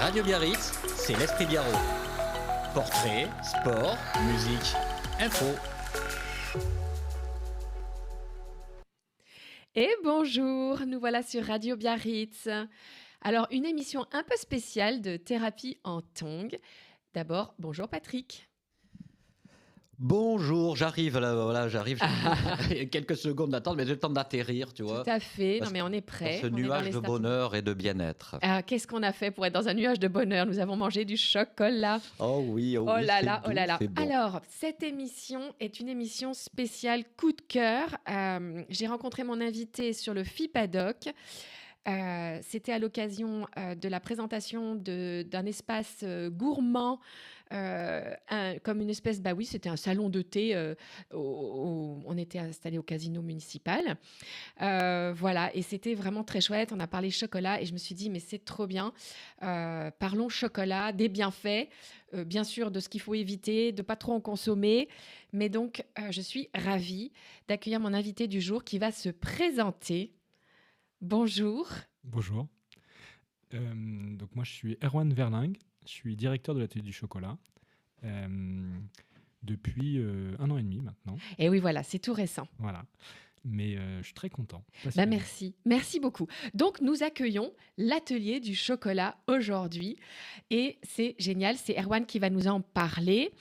Radio Biarritz, c'est l'Esprit Biarrot. Portrait, sport, musique, info. Et bonjour, nous voilà sur Radio Biarritz. Alors, une émission un peu spéciale de thérapie en tongs. D'abord, bonjour Patrick. Bonjour, j'arrive là, voilà, j'arrive. Quelques secondes d'attente, mais j'ai le temps d'atterrir, tu vois. Tout à fait, Parce non mais on est prêt. Dans ce nuage de bonheur et de bien-être. Qu'est-ce qu'on a fait pour être dans un nuage de bonheur? Nous avons mangé du chocolat. Oh oui, Oh là c'est là, doux, oh là là. c'est bon. Alors, cette émission est une émission spéciale coup de cœur. J'ai rencontré mon invité sur le FIPADOC. C'était à l'occasion de la présentation d'un espace gourmand, comme une espèce, bah oui, c'était un salon de thé. On était installé au casino municipal. Voilà, et c'était vraiment très chouette. On a parlé chocolat et je me suis dit, mais c'est trop bien. Parlons chocolat, des bienfaits, bien sûr de ce qu'il faut éviter, de pas trop en consommer. Mais donc, je suis ravie d'accueillir mon invité du jour qui va se présenter. Bonjour. Bonjour. Donc moi je suis Erwan Verling, je suis directeur de l'atelier du chocolat depuis 1 an et demi maintenant. Et oui, voilà, c'est tout récent. Voilà. Mais je suis très content. Bah merci beaucoup. Donc nous accueillons l'atelier du chocolat aujourd'hui et c'est génial, c'est Erwan qui va nous en parler.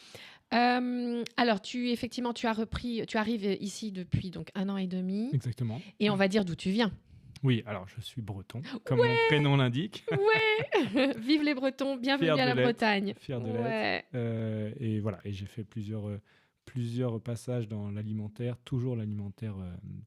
Alors tu arrives ici depuis donc 1 an et demi. Exactement. Et on va dire d'où tu viens. Oui, alors je suis breton, comme mon prénom l'indique. Ouais. Vive les Bretons, bienvenue à la Bretagne. Fier de l'être. Et voilà, et j'ai fait plusieurs passages dans l'alimentaire, toujours l'alimentaire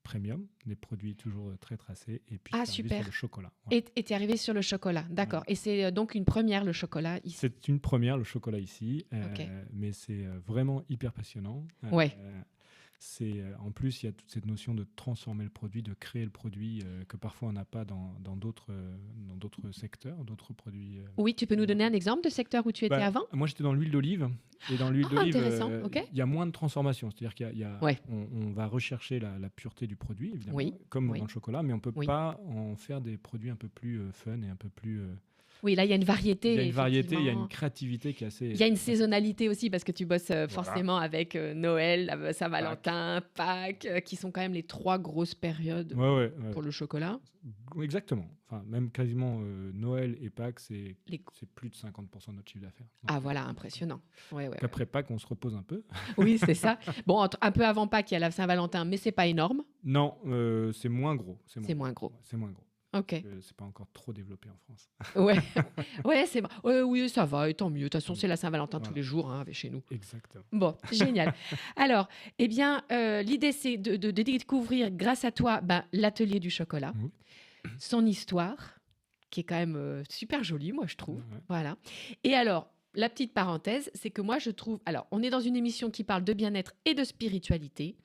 premium, des produits toujours très tracés, et puis super. Sur le chocolat. Voilà. Et tu es arrivé sur le chocolat, d'accord. Ouais. Et c'est donc une première, le chocolat ici. C'est une première, le chocolat ici, Okay. Mais c'est vraiment hyper passionnant. Ouais. En plus, il y a toute cette notion de transformer le produit, de créer le produit que parfois on n'a pas dans d'autres secteurs, d'autres produits. Oui, tu peux nous donner un exemple de secteur où tu étais avant? Moi, j'étais dans l'huile d'olive. Et dans l'huile d'olive, il y a moins de transformation. C'est-à-dire Ouais. on va rechercher la pureté du produit, évidemment, comme dans le chocolat, mais on ne peut pas en faire des produits un peu plus fun et un peu plus... Oui, là, il y a une variété. Il y a une variété, il y a une créativité qui est assez... Il y a une saisonnalité aussi, parce que tu bosses forcément avec Noël, Saint-Valentin, Pâques, qui sont quand même les 3 grosses périodes pour le chocolat. Exactement. Enfin, même quasiment Noël et Pâques, c'est plus de 50% de notre chiffre d'affaires. Donc, voilà, impressionnant. Après Pâques, on se repose un peu. Oui, c'est ça. Bon, un peu avant Pâques, il y a la Saint-Valentin, mais c'est pas énorme. Non, c'est moins gros. C'est moins gros. C'est moins gros. Ok. C'est pas encore trop développé en France. Ouais, c'est bon. Oui, ça va, et tant mieux. De toute façon, c'est la Saint-Valentin tous les jours chez nous. Exactement. Bon, génial. Alors, l'idée, c'est de découvrir, grâce à toi, l'atelier du chocolat, son histoire, qui est quand même super jolie, moi, je trouve. Ouais. Voilà. Et alors, la petite parenthèse, c'est que moi, je trouve... Alors, on est dans une émission qui parle de bien-être et de spiritualité.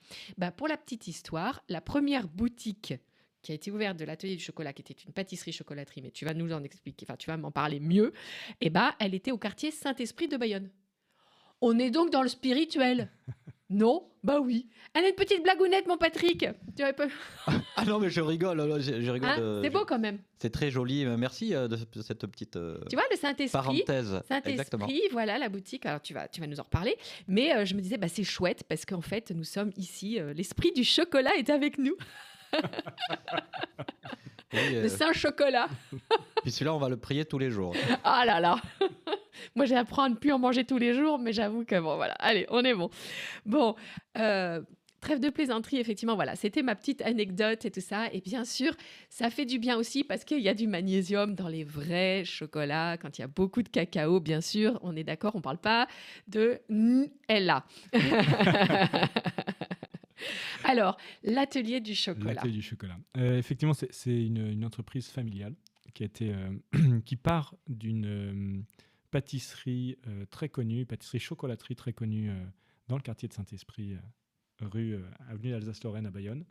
Pour la petite histoire, la première boutique qui a été ouverte de l'atelier du chocolat, qui était une pâtisserie-chocolaterie, mais tu vas nous en expliquer, enfin, tu vas m'en parler mieux, elle était au quartier Saint-Esprit de Bayonne. On est donc dans le spirituel. Non? Bah oui. Elle a une petite blagounette, mon Patrick. Tu pas... Ah non, mais je rigole. Je rigole. C'est beau quand même. C'est très joli. Merci de cette petite tu vois, le Saint-Esprit. Parenthèse. Saint-Esprit, voilà la boutique. Alors, tu vas nous en reparler. Mais je me disais, c'est chouette parce qu'en fait, nous sommes ici. L'esprit du chocolat est avec nous. Le Saint-Chocolat. Puis celui-là, on va le prier tous les jours. Ah là là. Moi, j'apprends à ne plus en manger tous les jours, mais j'avoue que bon, voilà. Allez, on est bon. Bon, trêve de plaisanterie, effectivement, voilà. C'était ma petite anecdote et tout ça. Et bien sûr, ça fait du bien aussi parce qu'il y a du magnésium dans les vrais chocolats. Quand il y a beaucoup de cacao, bien sûr, on est d'accord, on ne parle pas de Nutella. Alors, l'atelier du chocolat. L'atelier du chocolat. Effectivement, c'est une entreprise familiale qui part d'une pâtisserie très connue, pâtisserie-chocolaterie très connue dans le quartier de Saint-Esprit, avenue d'Alsace-Lorraine à Bayonne,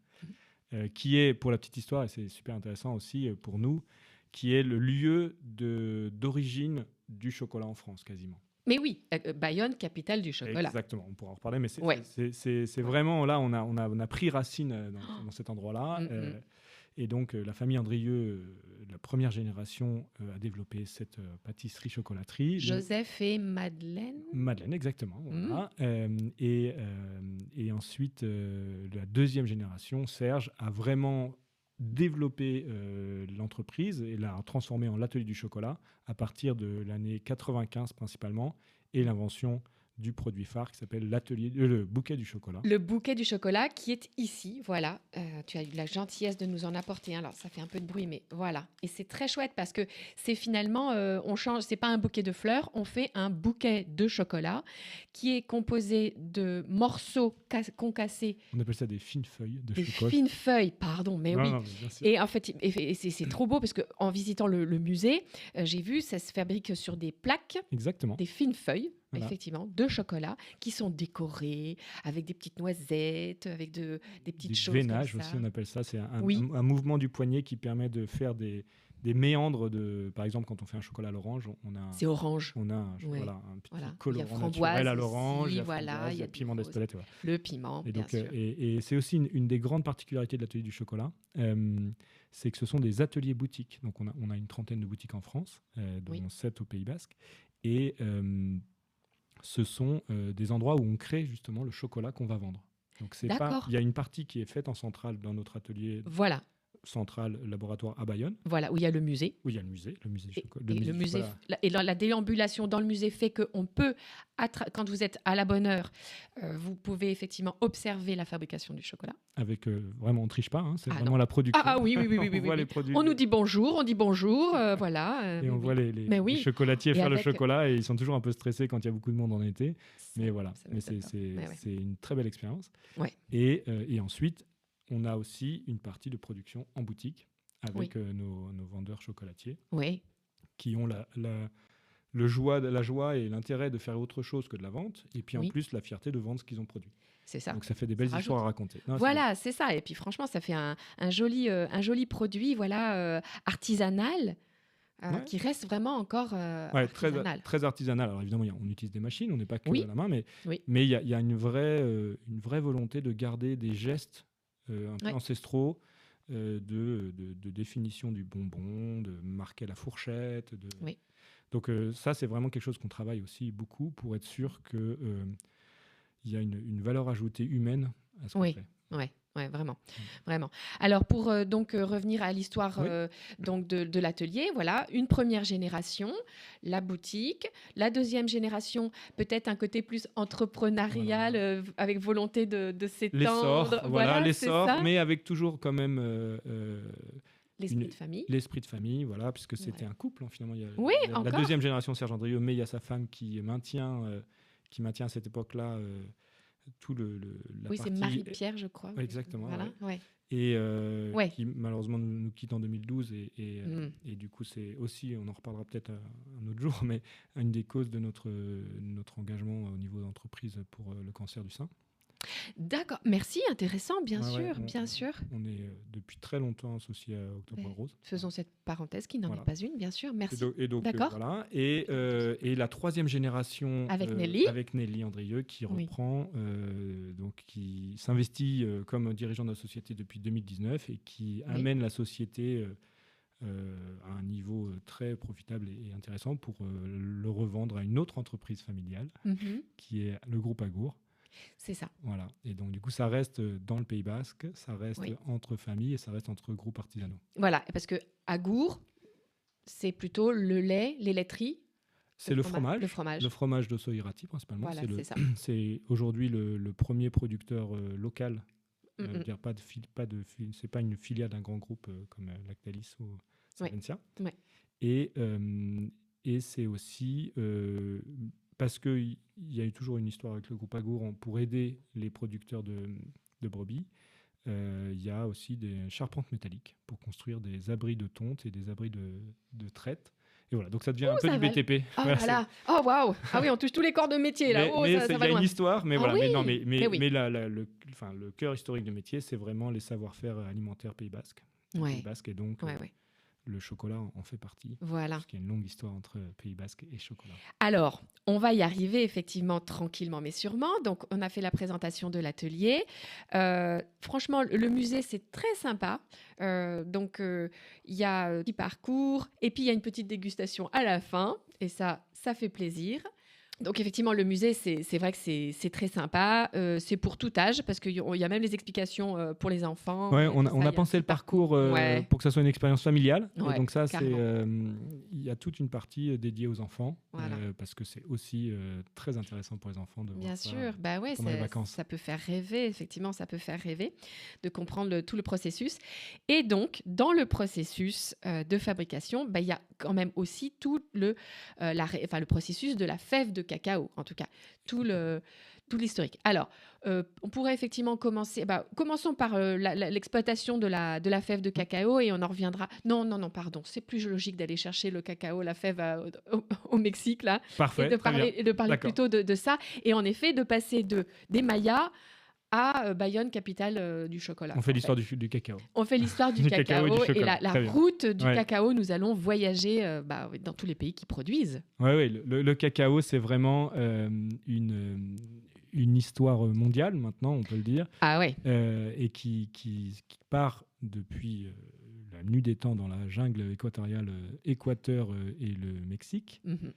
qui est, pour la petite histoire, et c'est super intéressant aussi pour nous, qui est le lieu d'origine du chocolat en France, quasiment. Mais oui, Bayonne, capitale du chocolat. Exactement, on pourra en reparler, mais c'est vraiment là, on a pris racine dans cet endroit-là. Et donc, la famille Andrieux, la première génération, a développé cette pâtisserie-chocolaterie. Joseph et Madeleine. Madeleine, exactement. Voilà. Et ensuite, la deuxième génération, Serge, a vraiment développé l'entreprise et l'a transformée en l'atelier du chocolat à partir de l'année 95 principalement, et l'invention du produit phare qui s'appelle le bouquet du chocolat. Le bouquet du chocolat qui est ici, voilà. Tu as eu la gentillesse de nous en apporter un. Alors, ça fait un peu de bruit, mais voilà. Et c'est très chouette parce que c'est finalement, on change, c'est pas un bouquet de fleurs, on fait un bouquet de chocolat qui est composé de morceaux concassés. On appelle ça des fines feuilles de Des chocolat. fines feuilles, pardon, mais oui. Non, mais bien sûr. Et en fait, c'est trop beau parce qu'en visitant le musée, j'ai vu, ça se fabrique sur des plaques, Exactement. des fines feuilles, Voilà. effectivement, de chocolat qui sont décorées avec des petites noisettes, avec des petites Des choses veinages comme ça. aussi, on appelle ça. C'est un Oui. mouvement du poignet qui permet de faire des méandres. Par exemple, quand on fait un chocolat à l'orange, C'est orange. on a un Ouais. petit Voilà. Il y a colorant framboise naturel à aussi, l'orange, il y a voilà, framboise, il il y y a a du piment rose. d'Espelette. Voilà. Le piment, Et bien donc, sûr. et c'est aussi une des grandes particularités de l'atelier du chocolat, c'est que ce sont des ateliers boutiques. Donc, on a une trentaine de boutiques en France, dont Oui. 7 au Pays Basque. Et ce sont des endroits où on crée justement le chocolat qu'on va vendre. Donc, D'accord. il y a une partie qui est faite en centrale dans notre atelier Voilà, central laboratoire à Bayonne, voilà, où il y a le musée. où il y a le musée du Et chocolat. le musée, Chocolat. et la déambulation dans le musée fait qu'on peut, quand vous êtes à la bonne heure, vous pouvez effectivement observer la fabrication du chocolat. Avec vraiment, on ne triche pas, hein, c'est Ah vraiment non. la production. Ah oui, oui, oui, oui, On oui, voit oui. les produits. On nous dit bonjour, voilà. Et on oui, voit oui. les Mais oui. chocolatiers Et faire le avec- chocolat, et ils sont toujours un peu stressés quand il y a beaucoup de monde en été. Mais voilà, Ça mais m'étonne pas. Ouais, ouais. c'est une très belle expérience. Ouais. Et ensuite, on a aussi une partie de production en boutique avec nos vendeurs chocolatiers Oui, qui ont la joie et l'intérêt de faire autre chose que de la vente, et puis en Oui. plus la fierté de vendre ce qu'ils ont produit. c'est ça. Donc ça fait des belles Ça histoires à raconter. Non, c'est Voilà, c'est ça. Et puis franchement, ça fait un joli produit, voilà, artisanal, Ouais. qui reste vraiment encore ouais, artisanal. très artisanal. Alors évidemment, on utilise des machines, on n'est pas que Oui. à la main, mais Oui. il y a une vraie volonté de garder des gestes un peu Ouais. ancestraux, de définition du bonbon, de marquer la fourchette. Oui. Donc ça, c'est vraiment quelque chose qu'on travaille aussi beaucoup pour être sûr qu'il y a une valeur ajoutée humaine à ce qu'on Oui. fait. Ouais, vraiment. Alors pour donc revenir à l'histoire Oui. donc de l'atelier, voilà, une première génération, la boutique, la deuxième génération, peut-être un côté plus entrepreneurial, avec volonté de L'essor, s'étendre. voilà, c'est l'essor, ça. mais avec toujours quand même L'esprit une- de famille. l'esprit de famille, voilà, puisque c'était Ouais. un couple, hein, finalement. Il y a Oui, la encore. deuxième génération, Serge Andrieux, mais il y a sa femme qui maintient à cette époque-là tout la Oui, c'est partie... Marie-Pierre, je crois. Ouais, exactement, Voilà, ouais. Et Ouais. qui malheureusement nous quitte en 2012. Mm. Et du coup, c'est aussi, on en reparlera peut-être un autre jour, mais une des causes de notre engagement au niveau d'entreprise pour le cancer du sein. D'accord, merci, intéressant, bien Ouais, sûr, ouais, bien sûr. On est depuis très longtemps associé à Octobre Ouais. Rose. Faisons cette parenthèse qui n'en Voilà. est pas une, bien sûr, merci. Et donc, D'accord. voilà. Et la troisième génération Avec Nelly. avec Nelly Andrieux qui Oui. reprend, donc qui s'investit comme dirigeant de la société depuis 2019 et qui Oui. amène la société à un niveau très profitable et intéressant pour le revendre à une autre entreprise familiale Mhm, qui est le groupe Agour. c'est ça. Voilà. Et donc du coup, ça reste dans le Pays Basque, ça reste Oui. entre familles et ça reste entre groupes artisanaux. Voilà, parce que Agour, c'est plutôt le lait, les laiteries. C'est le fromage. Le fromage. Le fromage d'Osso-Irati principalement. Voilà, c'est ça. C'est aujourd'hui le premier producteur local. Mm, mm. Dire c'est pas une filiale d'un grand groupe comme Lactalis ou Savencia. Ouais. Et c'est aussi parce qu'il y a eu toujours une histoire avec le groupe Agour pour aider les producteurs de brebis. Il y a aussi des charpentes métalliques pour construire des abris de tonte et des abris de traite. Et voilà, donc ça devient un peu ça du va. BTP. Oh Voilà, là là, oh waouh. Ah oui, on touche tous les corps de métier là. Oh, mais ça il y va a loin. une histoire, mais Ah voilà. oui, Mais mais oui. le cœur historique du métier, c'est vraiment les savoir-faire alimentaires Pays Basque. Ouais. Pays Basque, et donc Ouais. le chocolat en fait partie. Voilà. Parce qu'il y a une longue histoire entre Pays Basque et chocolat. Alors, on va y arriver effectivement tranquillement mais sûrement. Donc, on a fait la présentation de l'atelier. Franchement, le musée, c'est très sympa. Donc, il y a un petit parcours et puis il y a une petite dégustation à la fin. Et ça fait plaisir. Donc effectivement, le musée, c'est vrai que c'est très sympa. C'est pour tout âge parce qu'il y a même les explications pour les enfants. Ouais, Et on tout ça, a il y pensé un le petit parcours Ouais. pour que ça soit une expérience familiale. Ouais, et donc ça, carrément. il y a toute une partie dédiée aux enfants Voilà. parce que c'est aussi très intéressant pour les enfants de voir Bien ça sûr, bah ouais, pendant les vacances. ça peut faire rêver, effectivement, ça peut faire rêver de comprendre tout le processus. Et donc, dans le processus de fabrication, bah, il y a quand même aussi tout le processus de la fève de cacao, en tout cas, tout l'historique. Alors, on pourrait effectivement commencer, commençons par l'exploitation de la fève de cacao et on en reviendra. Non, pardon, c'est plus logique d'aller chercher le cacao, la fève au Mexique, là. Parfait, Et de très parler, bien. et de parler D'accord. plutôt de ça. Et en effet, de passer des Mayas à Bayonne, capitale du chocolat. On fait en l'histoire fait. du cacao. On fait l'histoire du Du cacao et du cacao et chocolat. la Très bien. route du Ouais. cacao. Nous allons voyager dans tous les pays qui produisent. Oui, le cacao, c'est vraiment une histoire mondiale maintenant, on peut le dire, Ah ouais. et qui part depuis la nuit des temps dans la jungle équatoriale, Équateur et le Mexique. Mhm.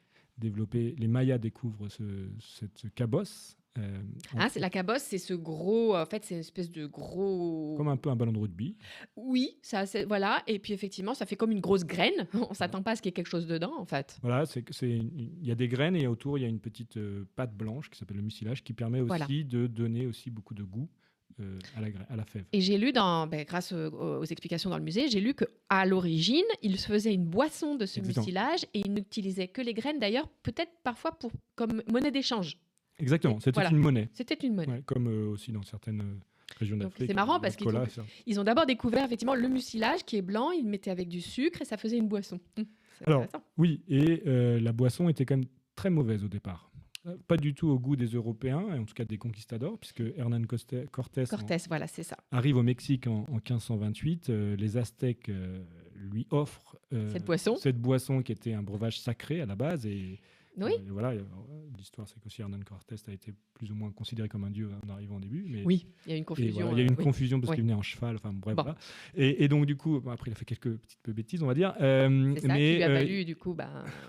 Les Mayas découvrent cette cabosse. C'est la cabosse, c'est ce gros, en fait, c'est une espèce de gros. Comme un peu un ballon de rugby. Oui, voilà. Et puis effectivement, ça fait comme une grosse graine. On s'attend pas à ce qu'il y ait quelque chose dedans, en fait. Voilà, il y a des graines et autour il y a une petite pâte blanche qui s'appelle le mucilage qui permet aussi de donner aussi beaucoup de goût à la fève. Et j'ai lu, grâce aux explications dans le musée, j'ai lu qu'à l'origine, il se faisait une boisson de ce Exactement. mucilage et il n'utilisait que les graines, d'ailleurs, peut-être parfois comme monnaie d'échange. Exactement, c'était Voilà. une monnaie. C'était une monnaie. Ouais, comme aussi dans certaines régions Donc, d'Afrique. c'est marrant le parce qu'ils cola, ont- ça. Ils ont d'abord découvert effectivement le mucilage qui est blanc, ils le mettaient avec du sucre et ça faisait une boisson. C'est Alors, intéressant. oui, et la boisson était quand même très mauvaise au départ. Pas du tout au goût des Européens, et en tout cas des conquistadors, puisque Hernán Cortés Cortés, voilà, c'est ça. arrive au Mexique en 1528. Les Aztèques lui offrent Cette boisson qui était un breuvage sacré à la base. Et Oui. voilà, l'histoire, c'est qu'aussi Hernán Cortés a été plus ou moins considéré comme un dieu en arrivant au début. Mais Oui, il y a une et confusion. voilà, il y a eu une oui. confusion parce Oui. qu'il venait en cheval. Enfin bref, Bon. voilà. Et donc du coup, après il a fait quelques petites bêtises, on va dire. C'est ça mais qui lui a valu, du coup,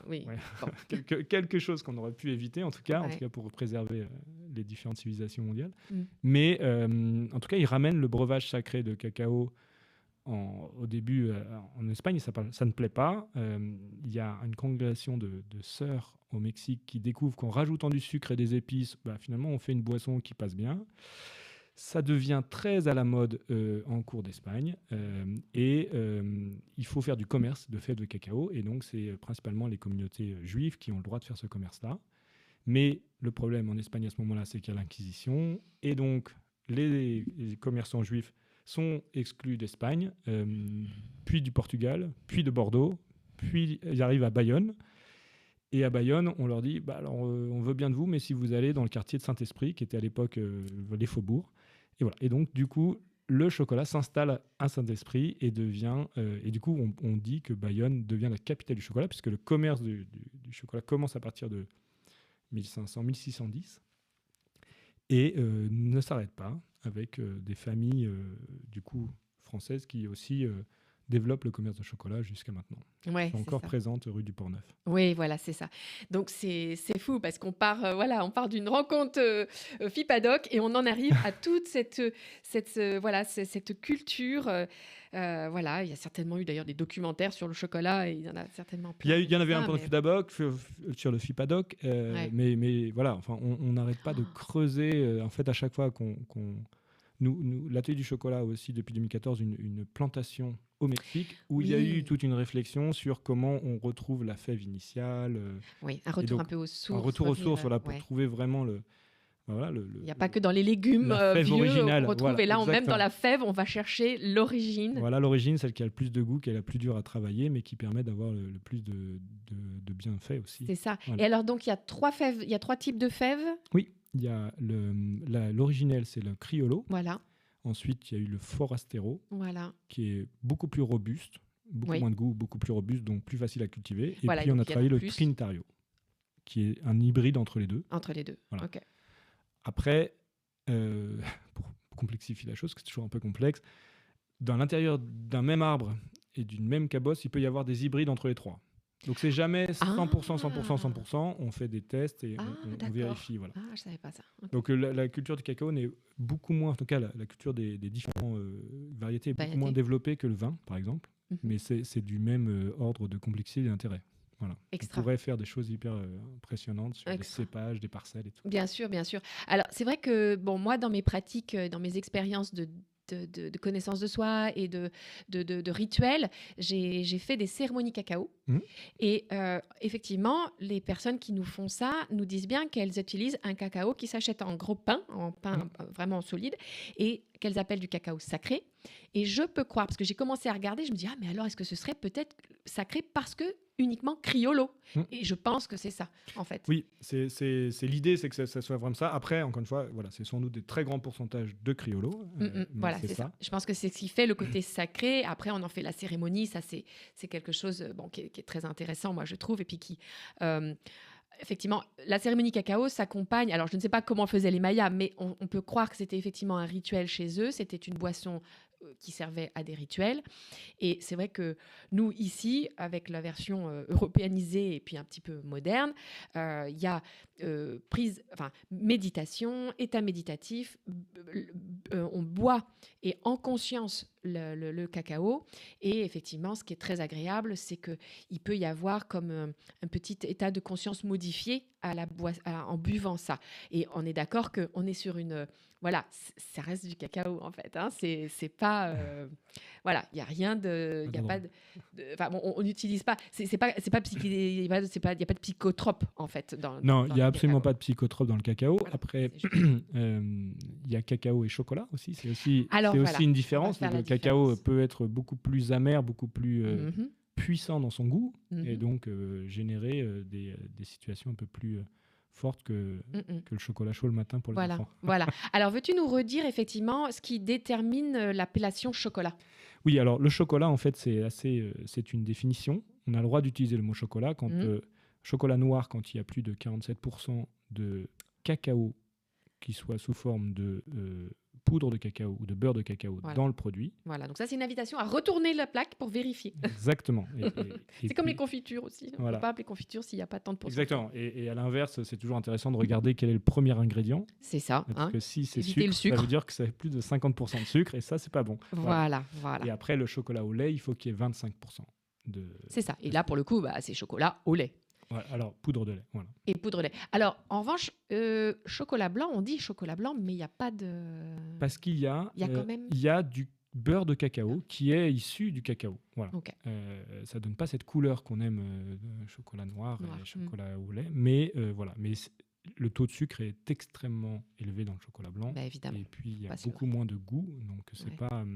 oui. ouais. Bon. quelque chose qu'on aurait pu éviter en tout cas Ouais. pour préserver les différentes civilisations mondiales. Mm. Mais en tout cas, il ramène le breuvage sacré de cacao. Au début, en Espagne, ça ne plaît pas. Il y a une congrégation de sœurs au Mexique qui découvrent qu'en rajoutant du sucre et des épices, finalement, on fait une boisson qui passe bien. Ça devient très à la mode en cours d'Espagne. Et il faut faire du commerce de fèves de cacao. Et donc, c'est principalement les communautés juives qui ont le droit de faire ce commerce-là. Mais le problème en Espagne à ce moment-là, c'est qu'il y a l'Inquisition. Et donc, les commerçants juifs sont exclus d'Espagne, puis du Portugal, puis de Bordeaux, puis ils arrivent à Bayonne. Et à Bayonne, on leur dit alors, on veut bien de vous, mais si vous allez dans le quartier de Saint-Esprit, qui était à l'époque les faubourgs. Et voilà. Et donc, du coup, le chocolat s'installe à Saint-Esprit et devient. Et du coup, on dit que Bayonne devient la capitale du chocolat, puisque le commerce du chocolat commence à partir de 1500-1610 et ne s'arrête pas avec des familles du coup françaises qui aussi développent le commerce de chocolat jusqu'à maintenant. Ouais, Elles sont c'est encore ça. présentes rue du Port-Neuf. Oui, voilà, c'est ça. Donc c'est fou parce qu'on part, on part d'une rencontre FIPADOC et on en arrive à toute cette culture. Voilà, il y a certainement eu d'ailleurs des documentaires sur le chocolat et il y en a certainement plein. Il y en avait un mais- pour le FIPADOC, sur le FIPADOC, Ouais. mais voilà, enfin, on n'arrête pas de creuser. En fait, à chaque fois nous, l'atelier du chocolat a aussi depuis 2014 une plantation au Mexique où il y a Oui. eu toute une réflexion sur comment on retrouve la fève initiale, Oui, un retour donc, un peu aux sources. un retour aux revenir, sources, voilà, pour ouais. trouver vraiment Il n'y a pas que dans les légumes la fève vieux originale, qu'on retrouve. voilà, Et là, même dans exactement. la fève, on va chercher l'origine. Voilà l'origine, celle qui a le plus de goût, qui est la plus dure à travailler, mais qui permet d'avoir le plus de bienfaits aussi. C'est ça. Voilà. Et alors, donc, il y a trois fèves, il y a trois types de fèves. Oui, il y a l'originel, c'est le Criollo. Voilà, Ensuite, il y a eu le Forastero, voilà. qui est beaucoup plus robuste, beaucoup Oui. moins de goût, beaucoup plus robuste, donc plus facile à cultiver. Et Voilà, puis on donc a il y en a travaillé le plus. Trinitario, qui est un hybride entre les deux. Entre les deux. Voilà. Ok. Après, pour complexifier la chose, parce que c'est toujours un peu complexe, dans l'intérieur d'un même arbre et d'une même cabosse, il peut y avoir des hybrides entre les trois. Donc c'est jamais 100%, 100%, 100%. On fait des tests et on D'accord. vérifie. Voilà. Ah, je savais pas ça. Ok. Donc la culture du cacao n'est beaucoup moins, en tout cas la culture des différentes variétés est beaucoup Variétés. moins développée que le vin, par exemple. Mhm. Mais c'est du même ordre de complexité et d'intérêt. Voilà. Extra. On pourrait faire des choses hyper impressionnantes sur des Extra. cépages, des parcelles et tout. Bien sûr, bien sûr. Alors, c'est vrai que, bon, moi, dans mes pratiques, dans mes expériences de connaissance de soi et de rituels, j'ai fait des cérémonies cacao. Mhm. Et effectivement, les personnes qui nous font ça nous disent bien qu'elles utilisent un cacao qui s'achète en gros pain, en pain vraiment solide, et qu'elles appellent du cacao sacré. Et je peux croire, parce que j'ai commencé à regarder, je me dis, ah, mais alors, est-ce que ce serait peut-être sacré parce que uniquement criollo? Et je pense que c'est ça, en fait. Oui, c'est l'idée, c'est que ça soit vraiment ça. Après, encore une fois, voilà, c'est sans doute des très grands pourcentages de criollo. mais Voilà, c'est ça. Je pense que c'est ce qui fait le côté sacré. Après, on en fait la cérémonie. Ça, c'est quelque chose qui est très intéressant, moi, je trouve. Et puis qui... effectivement, la cérémonie cacao s'accompagne. Alors, je ne sais pas comment faisaient les Mayas, mais on peut croire que c'était effectivement un rituel chez eux. C'était une boisson qui servait à des rituels. Et c'est vrai que nous, ici, avec la version européanisée et puis un petit peu moderne, il y a méditation, état méditatif. On boit et en conscience le cacao. Et effectivement, ce qui est très agréable, c'est qu'il peut y avoir comme un petit état de conscience modifié en buvant ça. Et on est d'accord qu'on est sur une... Voilà, ça reste du cacao en fait. Hein. C'est pas... voilà, il n'y a rien de... Il y a pas de... Enfin, on n'utilise pas... Il n'y a pas de psychotrope en fait. Non, il n'y a absolument cacao. pas de psychotrope dans le cacao. Voilà, Après, il y a cacao et chocolat aussi. C'est aussi voilà, une différence. on va faire Le la cacao différence. peut être beaucoup plus amer, beaucoup plus Mhm. puissant dans son goût et Mhm. donc générer des situations un peu plus fortes que le chocolat chaud le matin pour les Voilà, enfants. voilà. Alors, veux-tu nous redire effectivement ce qui détermine l'appellation chocolat? Oui, alors le chocolat, en fait, c'est une définition. On a le droit d'utiliser le mot chocolat quand chocolat noir quand il y a plus de 47% de cacao qui soit sous forme de poudre de cacao ou de beurre de cacao dans le produit. Voilà, donc ça c'est une invitation à retourner la plaque pour vérifier. Exactement. C'est comme les confitures aussi. On ne Voilà. peut pas appeler confiture s'il n'y a pas tant de pourcents. Exactement. Et à l'inverse, c'est toujours intéressant de regarder quel est le premier ingrédient. C'est ça. Parce que si c'est éviter le sucre, ça sucre. veut dire que ça fait plus de 50% de sucre et ça, c'est pas bon. Voilà. Et après, le chocolat au lait, il faut qu'il y ait 25% de... C'est ça. Et là, pour le coup, c'est chocolat au lait. Voilà, alors, poudre de lait. Voilà. Et poudre de lait. Alors, en revanche, chocolat blanc, on dit chocolat blanc, mais il n'y a pas de... Parce qu'il y a, quand même... il y a du beurre de cacao qui est issu du cacao. Voilà. Okay. Ça donne pas cette couleur qu'on aime de chocolat noir et chocolat au lait, mais voilà. Mais le taux de sucre est extrêmement élevé dans le chocolat blanc. Évidemment. Et puis il y a beaucoup moins de goût, donc c'est pas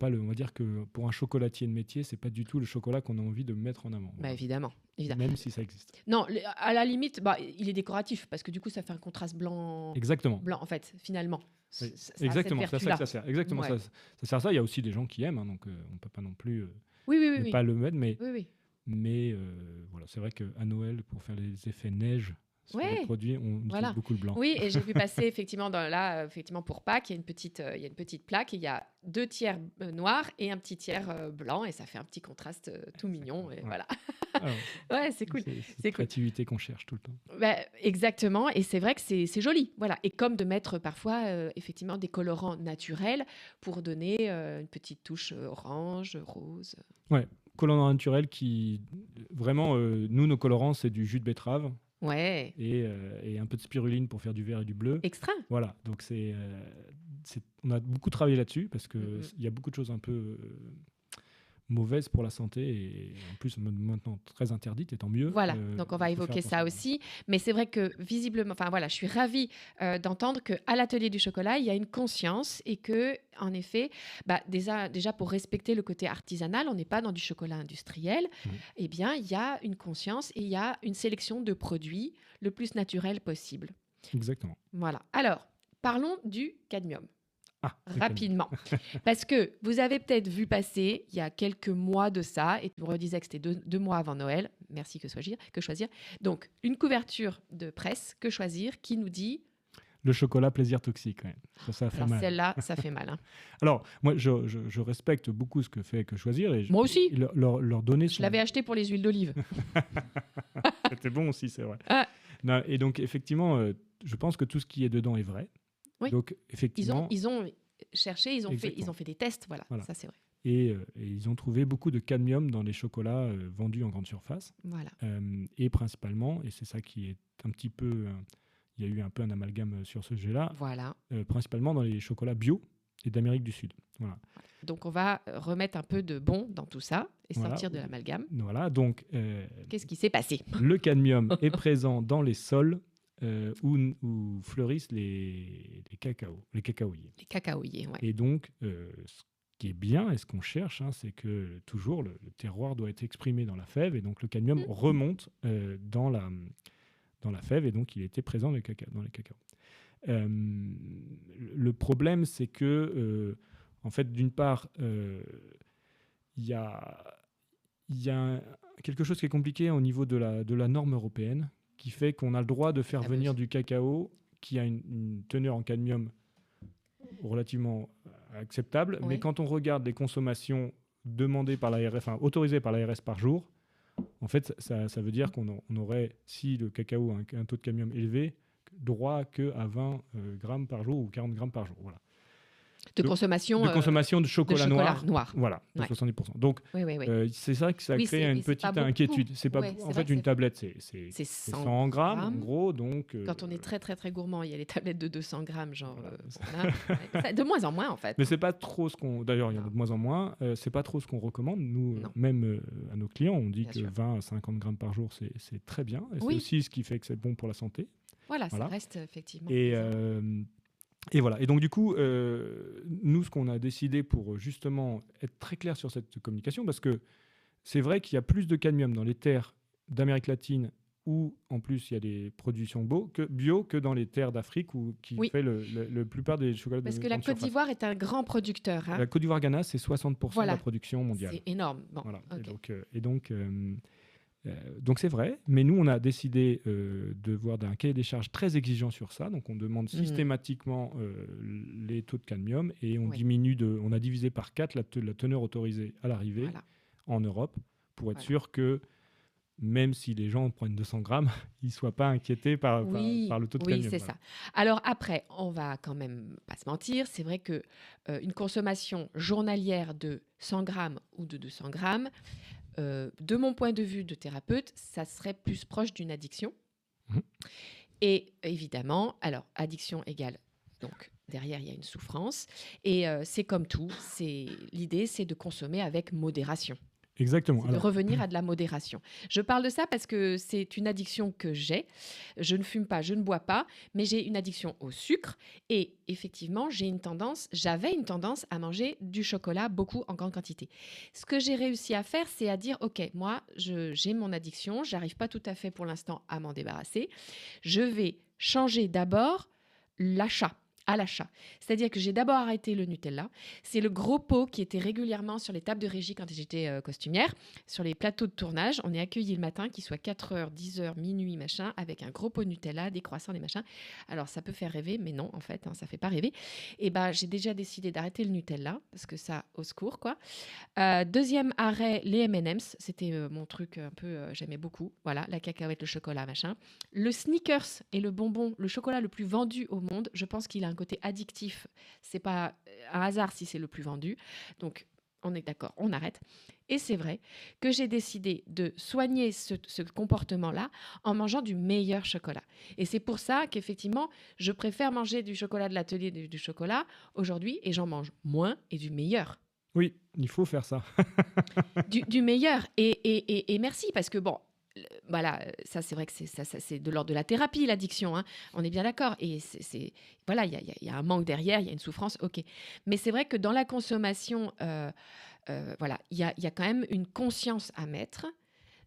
on va dire que pour un chocolatier de métier, c'est pas du tout le chocolat qu'on a envie de mettre en avant. Voilà. Évidemment. Même si ça existe. Non, à la limite, il est décoratif parce que du coup, ça fait un contraste blanc. Exactement. Blanc, en fait, finalement. Exactement, c'est ça que ça sert. Exactement, ouais. ça sert à ça. Il y a aussi des gens qui aiment, hein, donc on peut pas non plus oui. pas le mettre, mais voilà, c'est vrai qu'à Noël, pour faire les effets neige sur les produits, on utilise beaucoup le blanc. Oui, et j'ai vu passer effectivement pour Pâques, il y a une petite plaque, et il y a 2 tiers noirs et un petit tiers blanc, et ça fait un petit contraste tout mignon. Et voilà. Ouais, c'est cool. C'est cool. Créativité qu'on cherche tout le temps. Exactement, et c'est vrai que c'est joli. Voilà. Et comme de mettre parfois effectivement des colorants naturels pour donner une petite touche orange, rose. Ouais, colorant naturel qui vraiment, nous, nos colorants, c'est du jus de betterave. Ouais. Et un peu de spiruline pour faire du vert et du bleu. Extra. Voilà, donc on a beaucoup travaillé là-dessus parce qu'il y a beaucoup de choses un peu mauvaises pour la santé et en plus maintenant très interdites, et tant mieux. Voilà, donc on va évoquer ça aussi. Mais c'est vrai que visiblement, je suis ravie d'entendre qu'à l'atelier du chocolat, il y a une conscience et que, en effet, déjà pour respecter le côté artisanal, on n'est pas dans du chocolat industriel. Eh bien, il y a une conscience et il y a une sélection de produits le plus naturel possible. Exactement. Voilà. Alors, parlons du cadmium. rapidement. Parce que vous avez peut-être vu passer, il y a quelques mois de ça, et tu me redisais que c'était deux mois avant Noël, merci que choisir. Donc, une couverture de presse, Que choisir, qui nous dit... Le chocolat, plaisir toxique, quand même. Ça fait Alors, mal. celle-là, ça fait mal. Hein. Alors, moi, je respecte beaucoup ce que fait Que choisir. Et Moi aussi. Leur donner Je l'avais acheté pour les huiles d'olive. C'était bon aussi, c'est vrai. Ah. Non, et donc, effectivement, je pense que tout ce qui est dedans est vrai. Oui. Donc, effectivement... Ils ont cherché, ils ont Exactement. fait des tests, voilà. Ça c'est vrai. Et ils ont trouvé beaucoup de cadmium dans les chocolats vendus en grande surface. Voilà. Et principalement, et c'est ça qui est un petit peu... il y a eu un peu un amalgame sur ce sujet-là. Voilà. Principalement dans les chocolats bio et d'Amérique du Sud. Voilà. Donc, on va remettre un peu de bon dans tout ça et sortir de l'amalgame. Voilà, donc... Qu'est-ce qui s'est passé ? Le cadmium est présent dans les sols où fleurissent les cacaoyers. Les cacaoyers, ouais. Et donc, ce qui est bien et ce qu'on cherche, c'est que toujours le terroir doit être exprimé dans la fève et donc le cadmium remonte dans la fève et donc il était présent dans les cacao. Le problème, c'est que, en fait, d'une part, il y a quelque chose qui est compliqué au niveau de la norme européenne qui fait qu'on a le droit de faire venir du cacao qui a une teneur en cadmium relativement acceptable, Oui. mais quand on regarde les consommations demandées par l'ARS, enfin autorisées par l'ARS par jour, en fait, ça veut dire qu'on aurait, si le cacao a un taux de cadmium élevé, droit qu'à 20 grammes par jour ou 40 grammes par jour. Voilà. De consommation de chocolat noir. Voilà, de Ouais. 70%. Donc, Oui. c'est ça que ça crée une petite inquiétude. C'est pas, Ouais, c'est en vrai fait, que une c'est- tablette, c'est c'est 100 grammes, en gros. Donc, Quand on est très, très, très gourmand, il y a les tablettes de 200 grammes, genre... Voilà. de moins en moins, en fait. Mais c'est pas trop ce qu'on... D'ailleurs, il y en a Non. de moins en moins. C'est pas trop ce qu'on recommande. Nous, Non. même à nos clients, on dit Bien que sûr. 20 à 50 grammes par jour, c'est très bien. Et Oui. c'est aussi ce qui fait que c'est bon pour la santé. Voilà, Voilà. ça reste effectivement... Et voilà. Et donc, du coup, nous, ce qu'on a décidé pour justement être très clair sur cette communication, parce que c'est vrai qu'il y a plus de cadmium dans les terres d'Amérique latine où, en plus, il y a des productions bio que dans les terres d'Afrique où qui Oui. fait le plupart des chocolats Parce de que la grande Côte surface. d'Ivoire est un grand producteur. Hein. La Côte d'Ivoire-Ghana, c'est 60% Voilà. de la production mondiale. C'est énorme. Bon, Voilà. ok. Donc c'est vrai, mais nous on a décidé de voir un cahier des charges très exigeant sur ça. Donc on demande systématiquement les taux de cadmium et on on a divisé par 4 la teneur autorisée à l'arrivée en Europe pour être sûr que même si les gens prennent 200 grammes, ils ne soient pas inquiétés par le taux de cadmium. Oui, c'est ça. Alors après, on va quand même pas se mentir, c'est vrai que une consommation journalière de 100 grammes ou de 200 grammes, de mon point de vue de thérapeute, ça serait plus proche d'une addiction. Et évidemment, alors addiction égale, donc derrière il y a une souffrance. Et c'est comme tout, l'idée c'est de consommer avec modération. Exactement. De revenir à de la modération. Je parle de ça parce que c'est une addiction que j'ai. Je ne fume pas, je ne bois pas, mais j'ai une addiction au sucre. Et effectivement, j'avais une tendance à manger du chocolat beaucoup en grande quantité. Ce que j'ai réussi à faire, c'est à dire, OK, moi, j'ai mon addiction, j'arrive pas tout à fait pour l'instant à m'en débarrasser. Je vais changer d'abord à l'achat. C'est-à-dire que j'ai d'abord arrêté le Nutella. C'est le gros pot qui était régulièrement sur les tables de régie quand j'étais costumière, sur les plateaux de tournage. On est accueillis le matin, qu'il soit 4h, 10h, minuit, machin, avec un gros pot de Nutella, des croissants, des machins. Alors, ça peut faire rêver, mais non, en fait, ça fait pas rêver. Et j'ai déjà décidé d'arrêter le Nutella, parce que ça, au secours, quoi. Deuxième arrêt, les M&M's. C'était mon truc un peu, j'aimais beaucoup. Voilà, la cacahuète, le chocolat, machin. Le Snickers est le bonbon, le chocolat le plus vendu au monde. Je pense qu'il a un côté addictif. C'est pas un hasard si c'est le plus vendu. Donc, on est d'accord, on arrête. Et c'est vrai que j'ai décidé de soigner ce comportement-là en mangeant du meilleur chocolat. Et c'est pour ça qu'effectivement, je préfère manger du chocolat de l'atelier du chocolat aujourd'hui et j'en mange moins et du meilleur. Oui, il faut faire ça. du meilleur. Et merci parce que bon, voilà, ça c'est vrai que c'est de l'ordre de la thérapie, l'addiction, hein, on est bien d'accord. Et voilà, il y a un manque derrière, il y a une souffrance, ok. Mais c'est vrai que dans la consommation, voilà, il y a quand même une conscience à mettre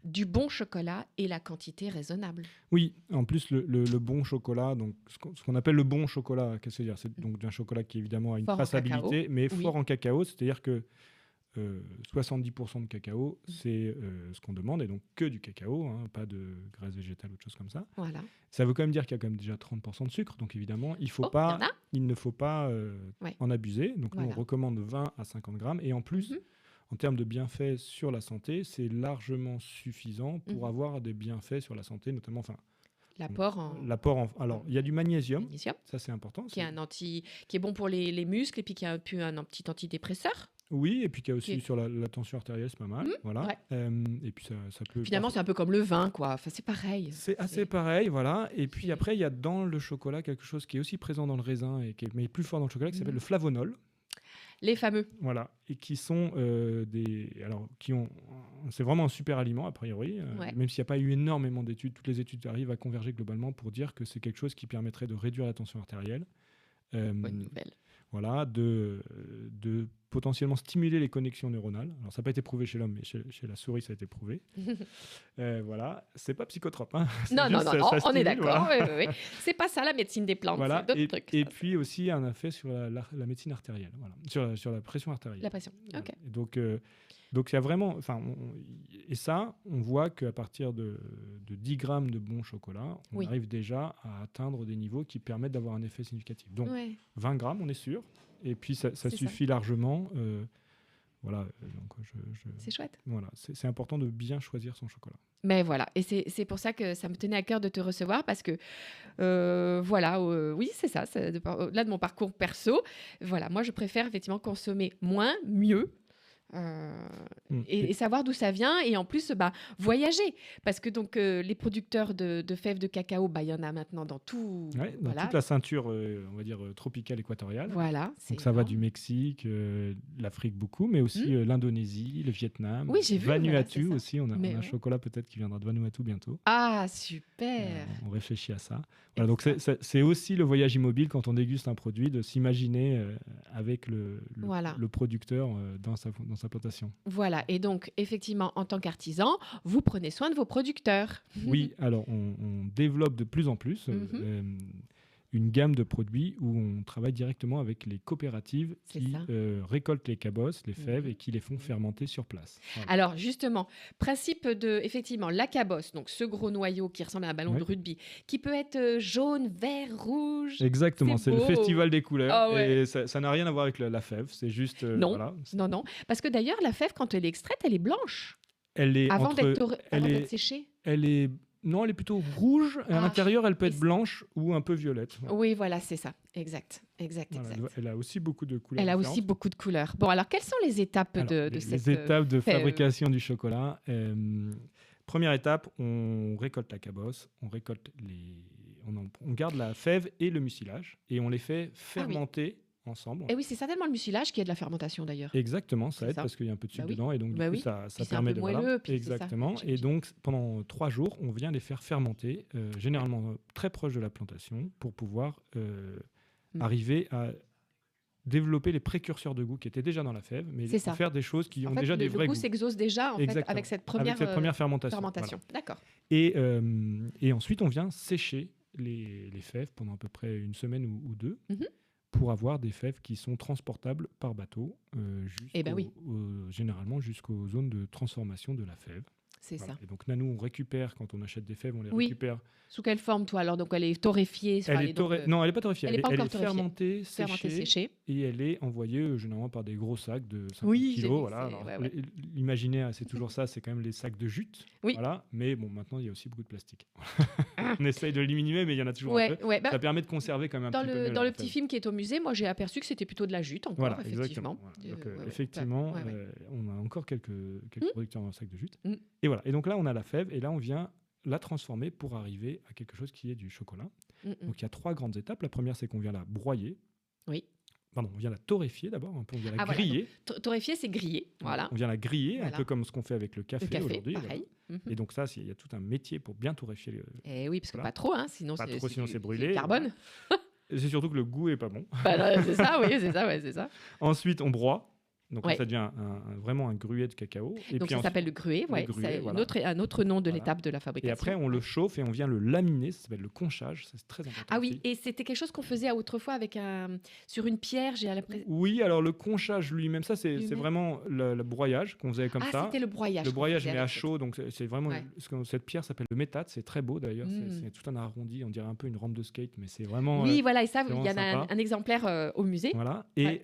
du bon chocolat et la quantité raisonnable. Oui, en plus, le bon chocolat, donc ce qu'on appelle le bon chocolat, qu'est-ce que c'est-à-dire? C'est donc d'un chocolat qui évidemment a une Fort en traçabilité, cacao. mais Oui. fort en cacao, c'est-à-dire que 70% de cacao, c'est ce qu'on demande, et donc que du cacao, hein, pas de graisse végétale ou de choses comme ça. Voilà. Ça veut quand même dire qu'il y a quand même déjà 30% de sucre, donc évidemment, il Oh, y en a? ne faut pas Ouais. en abuser. Donc nous, Voilà. on recommande 20 à 50 grammes, et en plus, Mhm. en termes de bienfaits sur la santé, c'est largement suffisant pour Mhm. avoir des bienfaits sur la santé, notamment, L'apport en alors, il y a du magnésium, magnésium, ça c'est important. qui est bon pour les muscles et puis qui a un petit antidépresseur. Oui, et puis qu'il y a aussi Qui est- sur la tension artérielle, c'est pas mal. Voilà. ouais. Et puis ça peut. Finalement, c'est un peu comme le vin, quoi. Enfin, c'est pareil. C'est assez pareil, voilà. Et puis c'est- après, il y a dans le chocolat quelque chose qui est aussi présent dans le raisin, mais plus fort dans le chocolat, qui s'appelle Mhm. le flavonol. Les fameux. Voilà. Et qui sont c'est vraiment un super aliment, a priori. Ouais. Même s'il n'y a pas eu énormément d'études, toutes les études arrivent à converger globalement pour dire que c'est quelque chose qui permettrait de réduire la tension artérielle. Bonne nouvelle. Voilà, de potentiellement stimuler les connexions neuronales. Alors, ça n'a pas été prouvé chez l'homme, mais chez la souris, ça a été prouvé. Voilà, c'est pas psychotrope. Hein. C'est Non, juste, ça on est stimule, d'accord. voilà. Oui. C'est pas ça la médecine des plantes, Voilà, c'est d'autres trucs. et puis aussi un effet sur la médecine artérielle, voilà. sur la pression artérielle. La pression. Voilà. Ok. Et donc il y a vraiment, et ça, on voit qu'à partir de 10 grammes de bon chocolat, on Oui. arrive déjà à atteindre des niveaux qui permettent d'avoir un effet significatif. Donc Ouais. 20 grammes, on est sûr, et puis ça C'est suffit largement. Voilà, donc C'est chouette. voilà, c'est important de bien choisir son chocolat. Mais voilà, et c'est pour ça que ça me tenait à cœur de te recevoir parce que oui, c'est ça, là de mon parcours perso, voilà, moi je préfère effectivement consommer moins, mieux. Et savoir d'où ça vient et en plus voyager parce que donc les producteurs de fèves de cacao, il y en a maintenant dans tout, Ouais, dans voilà. toute la ceinture, on va dire, tropicale équatoriale. Voilà, Donc ça va énorme. du Mexique, l'Afrique beaucoup, mais aussi l'Indonésie, le Vietnam, Oui, j'ai vu, voilà, Vanuatu c'est ça. aussi. On a Mais un ouais. chocolat peut-être qui viendra de Vanuatu bientôt. Ah, super. On réfléchit à ça. Voilà, donc c'est aussi le voyage immobile quand on déguste un produit, de s'imaginer avec Voilà. le producteur dans sa plantation. Voilà, et donc effectivement, en tant qu'artisan, vous prenez soin de vos producteurs. Oui, alors on développe de plus en plus une gamme de produits où on travaille directement avec les coopératives C'est qui ça. récoltent les cabosses, les fèves, et qui les font fermenter sur place. Voilà. Alors justement, principe de, effectivement, la cabosse, donc ce gros noyau qui ressemble à un ballon Ouais. de rugby, qui peut être jaune, vert, rouge. Exactement, c'est le beau. festival des couleurs, Ah ouais. et ça n'a rien à voir avec la fève, c'est juste... Non. voilà. Non, parce que d'ailleurs, la fève, quand elle est extraite, elle est blanche Elle est avant entre... d'être séchée. Non, elle est plutôt rouge, et à Ah. l'intérieur, elle peut Et être blanche ou un peu violette. Voilà. Oui, voilà, c'est ça. Exact. Voilà, elle a aussi beaucoup de couleurs Elle a différentes. aussi beaucoup de couleurs. Bon, alors, quelles sont les étapes Alors, de les cette étapes de fève? fabrication du chocolat. Première étape, on récolte la cabosse, on garde la fève et le mucilage, et on les fait fermenter ensemble. Et oui, c'est certainement le mucilage qui est de la fermentation d'ailleurs. Exactement, ça C'est aide ça. parce qu'il y a un peu de sucre Bah oui. dedans, et donc du Bah coup oui. ça Puis c'est un permet peu de moelleux, puis c'est ça. exactement. Et J'imagine. donc pendant 3 jours, on vient les faire fermenter, généralement très proche de la plantation, pour pouvoir arriver à développer les précurseurs de goût qui étaient déjà dans la fève, mais C'est ça. faire des choses qui En ont fait, déjà des le vrais goût goûts. s'exauce déjà en fait, Exactement. avec cette Avec cette première fermentation. fermentation. Voilà. D'accord. Et ensuite, on vient sécher les fèves pendant à peu près une semaine ou deux, Mhm. pour avoir des fèves qui sont transportables par bateau, Eh ben oui. généralement jusqu'aux zones de transformation de la fève. C'est Voilà. ça. Et donc là, nous, on récupère, quand on achète des fèves, on les Oui. récupère. Sous quelle forme, toi alors? Donc, elle est torréfiée. Non, elle n'est pas torréfiée. elle est Elle pas est encore torréfiée. fermentée, fermentée, séchée, séchée. et elle est envoyée généralement par des gros sacs de 50 Oui, j'ai kilos. vu, Voilà. c'est- Alors, ouais, ouais. Imaginez, c'est toujours ça, c'est quand même les sacs de jute. Oui. Voilà. Mais bon, maintenant, il y a aussi beaucoup de plastique. On essaye de le diminuer, mais il y en a toujours un peu. Ouais, bah, Ça permet de conserver quand même un dans petit peu mieux le la petit fève. film qui est au musée, moi j'ai aperçu que c'était plutôt de la jute encore, Voilà, effectivement. exactement. Voilà. Donc, Ouais, ouais. effectivement, Ouais, ouais. on a encore quelques producteurs dans le sac de jute. Mm. Et voilà. Et donc là, on a la fève, et là, on vient la transformer pour arriver à quelque chose qui est du chocolat. Donc il y a 3 grandes étapes. La première, c'est qu'on vient la broyer. Oui. Pardon, on vient la torréfier d'abord, un peu, on vient la Ah, voilà. griller. Torréfié, c'est grillé. Voilà. On vient la griller, Voilà. un peu comme ce qu'on fait avec le café, Le café, aujourd'hui. pareil. Voilà. Et donc ça, il y a tout un métier pour bien torréfier. Et oui, parce que Voilà. pas trop, hein, sinon Pas c'est trop, sinon du- c'est du brûlé. carbone. Et c'est surtout que le goût est pas bon. Bah, c'est ça, oui, c'est ça, ouais, c'est ça. Ensuite, on broie. Donc là, Ouais. ça devient vraiment un gruet de cacao. Et Donc puis ça ensuite- s'appelle le gruet, le ouais, gruet, c'est voilà. un autre nom de Voilà. l'étape de la Et fabrication. après, on le chauffe et on vient le laminer. Ça s'appelle le conchage. C'est très important. Ah oui, aussi. et c'était quelque chose qu'on faisait autrefois sur une pierre, j'ai l'impression. Oui, alors le conchage lui-même, ça, c'est Lui-même. vraiment le broyage qu'on faisait comme Ah, ça. c'était le broyage. Le qu'on broyage, faisait mais à avec cette- chaud, donc c'est vraiment. Ouais. Cette pierre s'appelle le métate, c'est très beau d'ailleurs. Mm. C'est tout un arrondi, on dirait un peu une rampe de skate, mais c'est vraiment. Oui, voilà, et ça, c'est il y en vraiment a sympa. un exemplaire au musée. Voilà. Ouais.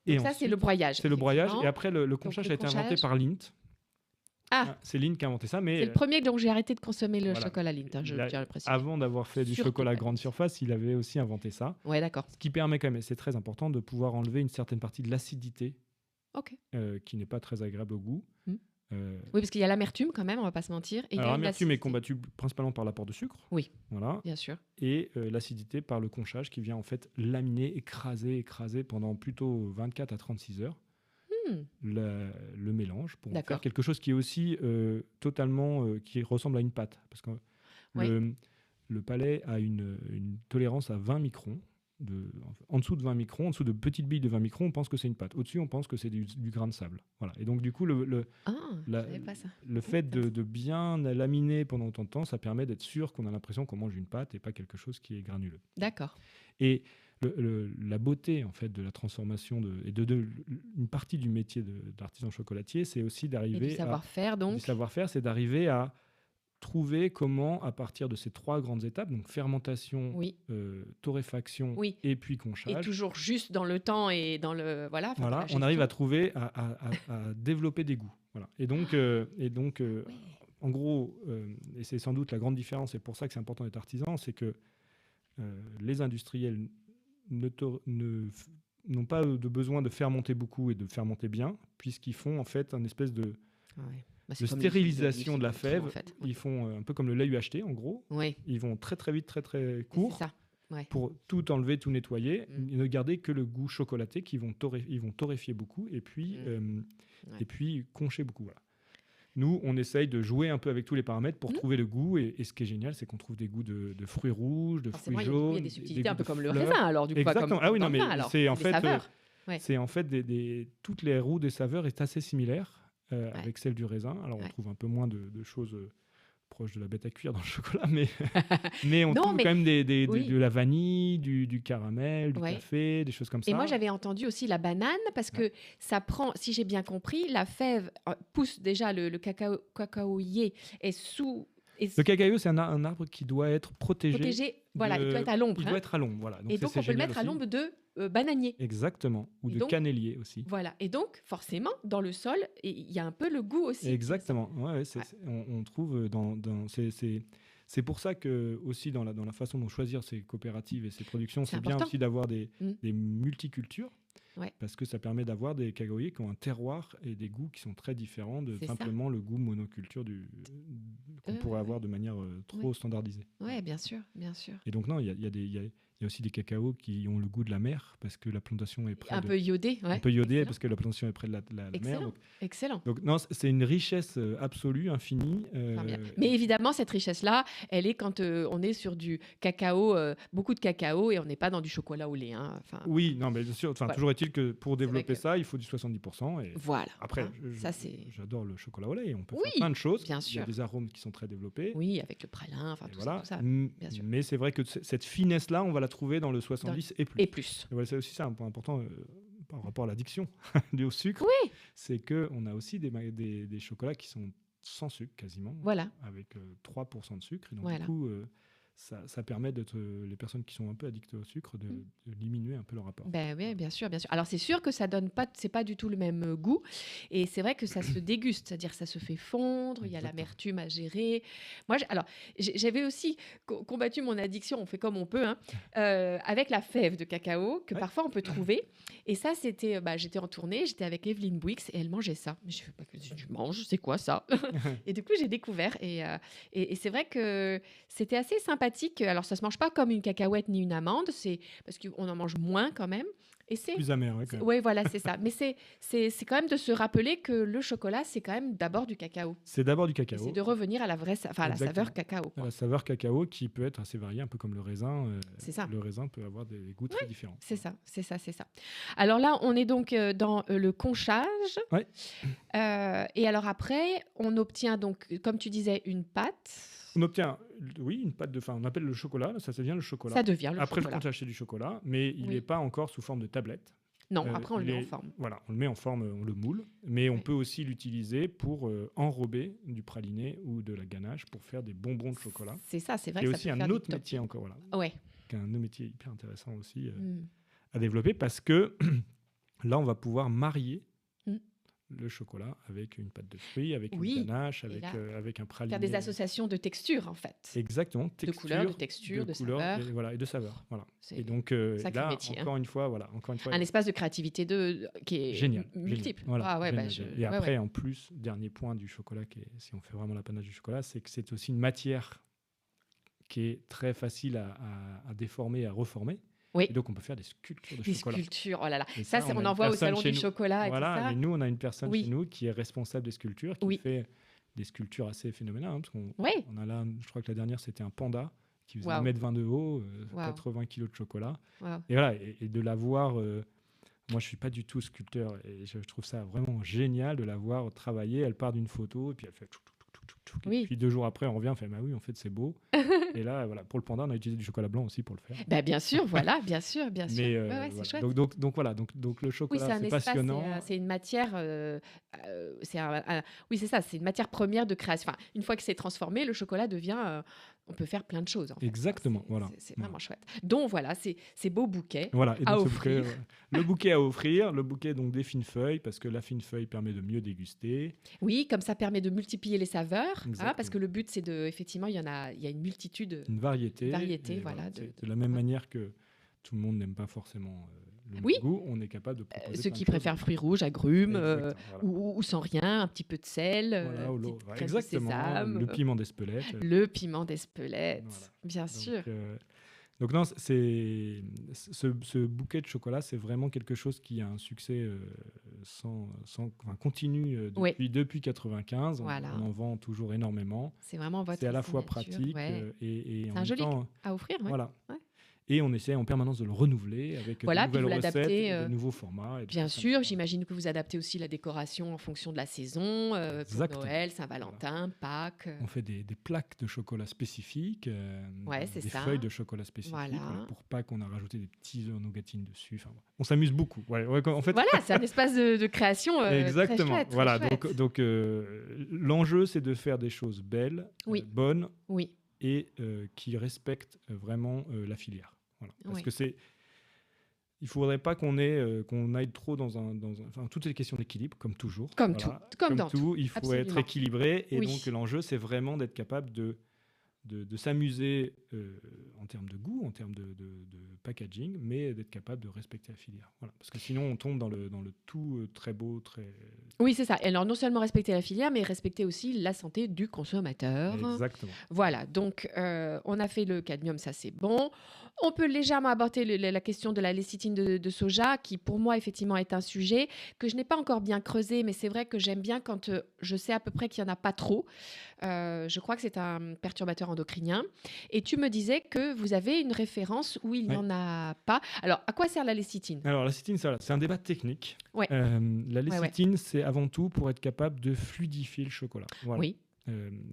Et Donc ça, c'est ensuite, le broyage. c'est le broyage. Et effectivement. après, le conchage le a été inventé conchage. par Lindt. Ah, C'est Lindt qui a inventé ça, mais c'est le premier dont j'ai arrêté de consommer le voilà. chocolat Lindt, hein, je Il a- tiens à le préciser. avant d'avoir fait du Surtout chocolat pas grande Lindt. surface, il avait aussi inventé ça. Ouais, d'accord. Ce qui permet quand même, et c'est très important, de pouvoir enlever une certaine partie de l'acidité Ok. qui n'est pas très agréable au goût. Mm. Euh, Oui, parce qu'il y a l'amertume quand même, on va pas se mentir. Et il y alors a une l'amertume est acidité. combattue principalement par l'apport de sucre. Oui. Voilà. Bien sûr. Et l'acidité par le conchage qui vient en fait laminer, écraser pendant plutôt 24 à 36 heures Hmm. le mélange pour en D'accord. faire quelque chose qui est aussi totalement qui ressemble à une pâte parce que Oui. le palais a une tolérance à 20 microns en dessous de 20 microns, en dessous de petites billes de 20 microns, on pense que c'est une pâte. Au-dessus, on pense que c'est du grain de sable. Voilà. Et donc du coup Ah, la- je savais pas ça. le fait de bien laminer pendant autant de temps, ça permet d'être sûr qu'on a l'impression qu'on mange une pâte et pas quelque chose qui est granuleux. D'accord. Et la beauté en fait de la transformation une partie du métier d'artisan chocolatier, c'est aussi Et d'arriver du à savoir-faire, du donc. savoir-faire, c'est d'arriver à trouver comment, à partir de ces trois grandes étapes, donc fermentation, Oui. torréfaction Oui. et puis Et conchage, toujours juste dans le temps et dans le. Voilà. enfin, voilà, dans la on arrive à gestion. trouver, à développer des goûts. Voilà. Et donc, Ouais. en gros, et c'est sans doute la grande différence, et pour ça que c'est important d'être artisan, c'est que les industriels n'ont pas de besoin de fermenter beaucoup et de fermenter bien, puisqu'ils font en fait un espèce de Ouais. Bah, c'est de comme les filles stérilisation de la tout, fève. en fait. Ils font un peu comme le lait UHT, en gros. Oui, Ils vont très très vite, très très c'est court, ça. Ouais. pour tout enlever, tout nettoyer, Mm. et ne garder que le goût chocolaté qu'ils vont, ils vont torréfier beaucoup et puis, Ouais. et puis concher beaucoup. Voilà. Nous, on essaye de jouer un peu avec tous les paramètres pour trouver le goût. Et ce qui est génial, c'est qu'on trouve des goûts de fruits rouges, de Forcément, fruits il y a- jaunes. il y a des subtilités un goûts peu de comme le fleurs. raisin, alors, du coup, pas Exactement. comme Ah oui, dans non, le mais vin, alors. c'est en Les fait, saveurs. Ouais. c'est en fait toutes les roux des saveurs est assez similaire avec celle du raisin. Alors, on Ouais. trouve un peu moins de choses proches de la bête à cuire dans le chocolat, mais on Non, trouve mais- quand même oui. de la vanille, du caramel, du Ouais. café, des choses comme ça. Et moi, j'avais entendu aussi la banane parce que ça prend, si j'ai bien compris, la fève pousse déjà le cacaoyer est sous. Le cacao, c'est un arbre qui doit être protégé. Protégé. Voilà, il doit être à Il l'ombre. doit hein. être à l'ombre, voilà. Et donc, c'est on peut le génial mettre à aussi. l'ombre de bananier. Exactement. Ou Et de donc- canélier aussi. Voilà. Et donc, forcément, dans le sol, il y a un peu le goût aussi. Exactement. Ouais, Ouais. on trouve c'est pour ça que aussi dans la façon dont choisir ces coopératives et ces productions, C'est c'est bien important. aussi d'avoir Mm. des multicultures. Ouais. Parce que ça permet d'avoir des cacaoyers qui ont un terroir et des goûts qui sont très différents de C'est ça. simplement le goût monoculture qu'on pourrait avoir de manière trop standardisée. Oui, bien sûr, bien sûr. Et donc non, il y a aussi des cacaos qui ont le goût de la mer parce que la plantation est près Un peu iodé. Ouais. un peu iodé Excellent. parce que la plantation est près de la mer. Excellent. Excellent. Donc non, c'est une richesse absolue, infinie. Formidable. Mais évidemment, cette richesse-là, elle est quand on est sur du cacao, beaucoup de cacao, et on n'est pas dans du chocolat au lait. Hein. Enfin, Oui, non, mais bien sûr. Enfin, Ouais. toujours est-il que pour développer que- ça, il faut du 70%. Et voilà. après, Hein. Ça, c'est. j'adore le chocolat au lait. Et on peut Oui, faire plein de choses. bien Il y sûr. a des arômes qui sont très développés. Oui, avec le pralin, enfin Et tout voilà. ça, bien sûr. Mais c'est vrai que cette finesse-là, on va la trouver dans le 70 et plus. Et plus. Et voilà, c'est aussi ça un point important par rapport à l'addiction due au sucre. Oui. C'est qu'on a aussi des chocolats qui sont sans sucre quasiment, Voilà. avec 3% de sucre. Et donc, Voilà. du coup, ça permet d'être les personnes qui sont un peu addictes au sucre de diminuer un peu leur rapport. Ben oui, bien sûr, bien sûr. Alors c'est sûr que ça donne pas, c'est pas du tout le même goût, et c'est vrai que ça se déguste, c'est-à-dire ça se fait fondre, il y a Exactement. l'amertume à gérer. Moi, j'avais aussi combattu mon addiction, on fait comme on peut, hein, avec la fève de cacao que Ouais. parfois on peut trouver. Et ça, c'était, j'étais en tournée, j'étais avec Evelyne Bouix et elle mangeait ça. Mais je fais pas que tu manges, c'est quoi ça? Et du coup, j'ai découvert, et c'est vrai que c'était assez sympathique. Alors, ça se mange pas comme une cacahuète ni une amande, c'est parce qu'on en mange moins quand même. Et c'est Plus amer, ouais, quand même. ouais, voilà, c'est ça. Mais c'est quand même de se rappeler que le chocolat, c'est quand même d'abord du cacao. C'est d'abord du Et cacao. c'est de revenir à la vraie, à la saveur Exactement. cacao, quoi. La saveur cacao qui peut être assez variée, un peu comme le raisin. C'est ça. Le raisin peut avoir des goûts très différents. C'est ça, c'est ça, c'est ça. Alors là, on est donc dans le conchage. Ouais. Et alors après, on obtient donc, comme tu disais, une pâte. On obtient, oui, une pâte de fin. On appelle le chocolat, ça devient le chocolat. Ça devient le Après, le chocolat. conchage, c'est du chocolat, mais il n'est Oui. pas encore sous forme de tablette. Non, après on le met en les- forme. Voilà, on le met en forme, on le moule, mais on Oui. peut aussi l'utiliser pour enrober du praliné ou de la ganache pour faire des bonbons de chocolat. C'est ça, c'est vrai C'est que ça aussi peut un faire du autre top. métier encore, voilà, Ouais. qui est un autre métier hyper intéressant aussi Mm. à développer parce que là, on va pouvoir marier Mm. le chocolat avec une pâte de fruits, avec Oui, une ganache, et avec, là, avec un praliné. Faire des associations de textures, en fait. Exactement, De couleurs, de textures, de saveurs. et, voilà, et de saveurs. Voilà. C'est Et donc sacré là, métier, hein. encore une fois, voilà, encore une fois, un espace de créativité qui est génial, multiple. génial. Voilà, Ah ouais, bah, génial. je- Et ouais, après, ouais. en plus, dernier point du chocolat, si on fait vraiment l'apanage du chocolat, c'est que c'est aussi une matière qui est très facile à déformer, à reformer. Oui. Et donc, on peut faire des sculptures de Des chocolat. sculptures, oh là là. Et Ça, ça, on a en une voit au personne salon chez du nous. chocolat et tout Voilà, ça. mais nous, on a une personne Oui. chez nous qui est responsable des sculptures, qui Oui. fait des sculptures assez phénoménales. Hein, parce qu'on Oui. on a là, je crois que la dernière, c'était un panda qui faisait Waouh. 1,20 m de haut, Waouh. 80 kg de chocolat. Waouh. Et voilà, et de la voir. Moi, je suis pas du tout sculpteur et je trouve ça vraiment génial de la voir travailler. Elle part d'une photo et puis elle fait tchouk, tchouk, tchouk, tchouk, tchouk. Oui. Et puis 2 jours après, on revient, on fait bah oui, en fait, c'est beau. Et là, voilà, pour le panda, on a utilisé du chocolat blanc aussi pour le faire. Bah, bien sûr, voilà, bien sûr, bien sûr. Mais Ouais, ouais, c'est voilà. chouette. Donc voilà, donc le Oui, chocolat, c'est un c'est espace, passionnant. c'est une matière, oui, c'est ça, c'est une matière première de création. Enfin, une fois que c'est transformé, le chocolat devient, on peut faire plein de choses. En fait. Exactement, C'est- voilà. C'est vraiment chouette. Donc voilà, ces beaux bouquets. Voilà, et À donc ce bouquet, offrir. le bouquet à offrir, le bouquet donc des fines feuilles, parce que la fine feuille permet de mieux déguster. Oui, comme ça permet de multiplier les saveurs, hein, Exactement. parce que le but, c'est de, effectivement, il y a une multitude. Une variété. Variété, et voilà, c'est de- de la même ouais. manière que tout le monde n'aime pas forcément le même Oui. goût, on est capable de proposer Ceux plein qui de choses. préfèrent fruits rouges, agrumes, Exactement, voilà. ou sans rien, un petit peu de sel, Voilà, ou l'eau. petite Ouais, crème de exactement, sésame, le piment d'Espelette. le piment d'Espelette, Voilà. bien sûr. Donc non, ce bouquet de chocolat, c'est vraiment quelque chose qui a un succès continu depuis 95. Voilà. On en vend toujours énormément. C'est vraiment votre C'est à la fois signature, pratique ouais. et en C'est un même joli temps, à offrir, ouais. voilà. Ouais. Et on essaie en permanence de le renouveler avec Voilà, de puis nouvelles vous recettes, l'adaptez, de nouveaux formats. et de Bien choses comme sûr, ça. j'imagine que vous adaptez aussi la décoration en fonction de la saison, pour Exactement. Noël, Saint-Valentin, Pâques. On fait des plaques de chocolat spécifiques, Ouais, c'est des ça. feuilles de chocolat spécifiques, Voilà. pour Pâques, on a rajouté des petits œufs nougatines dessus. Enfin, on s'amuse beaucoup. Ouais, en fait, Voilà, c'est un espace de création exactement. très chouette. très Voilà, chouette. donc l'enjeu, c'est de faire des choses belles, Oui. bonnes Oui, et qui respectent vraiment la filière. Voilà. Parce Oui. que il faudrait pas qu'on aille trop dans un. Enfin, toutes les questions d'équilibre, comme toujours. Comme Voilà. tout, comme dans tout. Il faut Absolument. être équilibré. Et Oui. donc, l'enjeu, c'est vraiment d'être capable de s'amuser en termes de goût, en termes de packaging, mais d'être capable de respecter la filière. Voilà. Parce que sinon, on tombe dans le tout très beau, très. Oui, c'est ça. Et alors, non seulement respecter la filière, mais respecter aussi la santé du consommateur. Exactement. Voilà, donc on a fait le cadmium, ça c'est bon. On peut légèrement aborder la question de la lécithine de soja, qui pour moi effectivement est un sujet que je n'ai pas encore bien creusé, mais c'est vrai que j'aime bien quand je sais à peu près qu'il n'y en a pas trop. Je crois que c'est un perturbateur endocrinien. Et tu me disais que vous avez une référence où il n'y Ouais. en a pas. Alors, à quoi sert la lécithine? Alors, la lécithine, c'est un débat technique. Ouais. La lécithine, c'est avant tout pour être capable de fluidifier le chocolat. Voilà. Oui.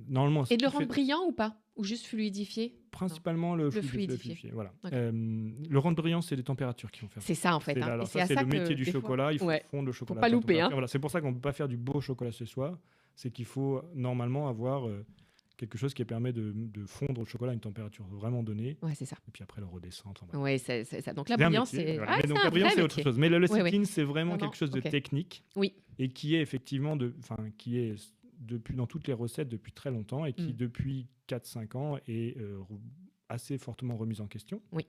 Normalement, ce Et de le qui rendre fait brillant ou pas? Ou juste fluidifier? principalement le fluidifier. fluidifier. Voilà. Ok. Le rendre brillant, c'est les températures qui vont faire ça. C'est ça en fait. C'est hein. alors Et ça, à c'est le que, métier du des fois- chocolat. Il faut Ouais. fondre le chocolat. pas à louper, température. hein. Voilà, c'est pour ça qu'on ne peut pas faire du beau chocolat ce soir. C'est qu'il faut normalement avoir quelque chose qui permet de fondre le chocolat à une température vraiment donnée. Ouais, c'est ça. Et puis après, le redescendre. Enfin, voilà. Ouais, c'est ça. Donc la C'est un brillance, métier, c'est. voilà. Ah, Mais c'est donc un la brillance, vrai c'est autre métier. chose. Mais la lécithine, Ouais, ouais. c'est vraiment Vraiment, quelque chose de ok. technique. Oui. Et qui est effectivement qui est dans toutes les recettes depuis très longtemps et qui, Mm. depuis 4-5 ans, est assez fortement remise en question. Oui.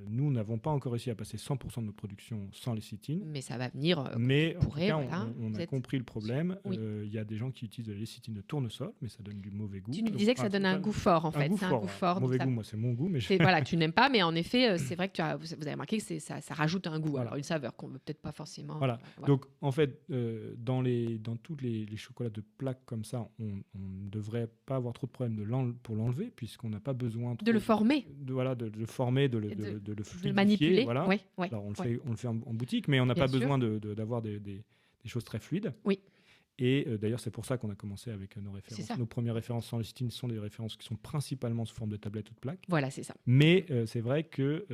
Nous n'avons pas encore réussi à passer 100% de notre production sans lécithine. Mais ça va venir. Mais en tout pourrait, cas, voilà, on vous a êtes- compris le problème. Oui. Il y a des gens qui utilisent de la lécithine de tournesol, mais ça donne du mauvais goût. Tu nous Donc, disais que ça donne un enfin, goût fort, en un fait. goût C'est un fort, goût ouais. fort. donc Mauvais ça- goût, moi, c'est mon goût. Mais voilà, tu n'aimes pas, mais en effet, c'est vrai que vous avez remarqué que ça rajoute un goût, Voilà. alors une saveur qu'on veut peut-être pas forcément. Voilà. Voilà. Donc, en fait, dans tous les chocolats de plaques comme ça, on ne devrait pas avoir trop de problèmes pour l'enlever, puisqu'on n'a pas besoin De le former, de le former, de le de le fluidifier. manipuler. Voilà. Ouais, ouais, Alors, on le ouais. fait en boutique, mais on n'a Bien pas sûr. besoin d'avoir des choses très fluides. Oui. Et d'ailleurs, c'est pour ça qu'on a commencé avec nos C'est références. ça. Nos premières références sans lécithine sont des références qui sont principalement sous forme de tablettes ou de plaques. Voilà, c'est ça. Mais c'est vrai que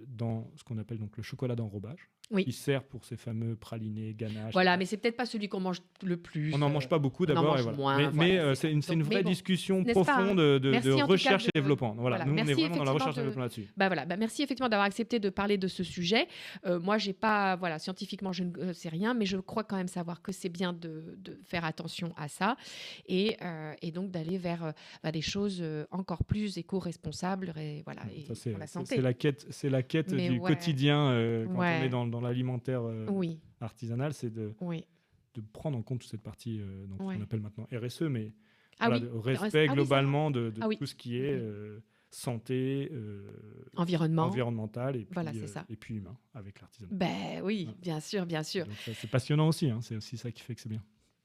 dans ce qu'on appelle donc le chocolat d'enrobage, Oui. qui sert pour ces fameux pralinés, ganaches. Voilà, mais c'est peut-être pas celui qu'on mange le plus. On n'en mange pas beaucoup on en d'abord. mange et voilà. moins, Mais, voilà, mais, c'est c'est une, ça. c'est une Donc, vraie mais bon, discussion n'est-ce pas, profonde hein de Merci, en tout cas, recherche et de- développement. Voilà. voilà. Nous, on est Merci, vraiment dans la recherche et effectivement, développement là-dessus. Voilà, merci effectivement d'avoir accepté de parler de ce sujet. Moi, j'ai pas, voilà, scientifiquement, je ne sais rien, mais je crois quand même savoir que c'est bien de faire attention à ça et donc d'aller vers des choses encore plus éco-responsables et voilà, et Ça, c'est, pour la c'est- santé. c'est la quête Mais du ouais. quotidien quand Ouais. on est dans l'alimentaire Oui, artisanal, c'est de oui. prendre en compte toute cette partie donc, Ouais. qu'on appelle maintenant RSE, mais Ah voilà, oui, de respect ça. globalement de Ah oui. tout ce qui est santé, Environnement. environnemental et puis, Voilà, c'est ça. et puis humain avec l'artisanat. Ben oui, Voilà. bien sûr, bien sûr. Donc ça, c'est passionnant aussi, c'est aussi ça qui fait que c'est bien.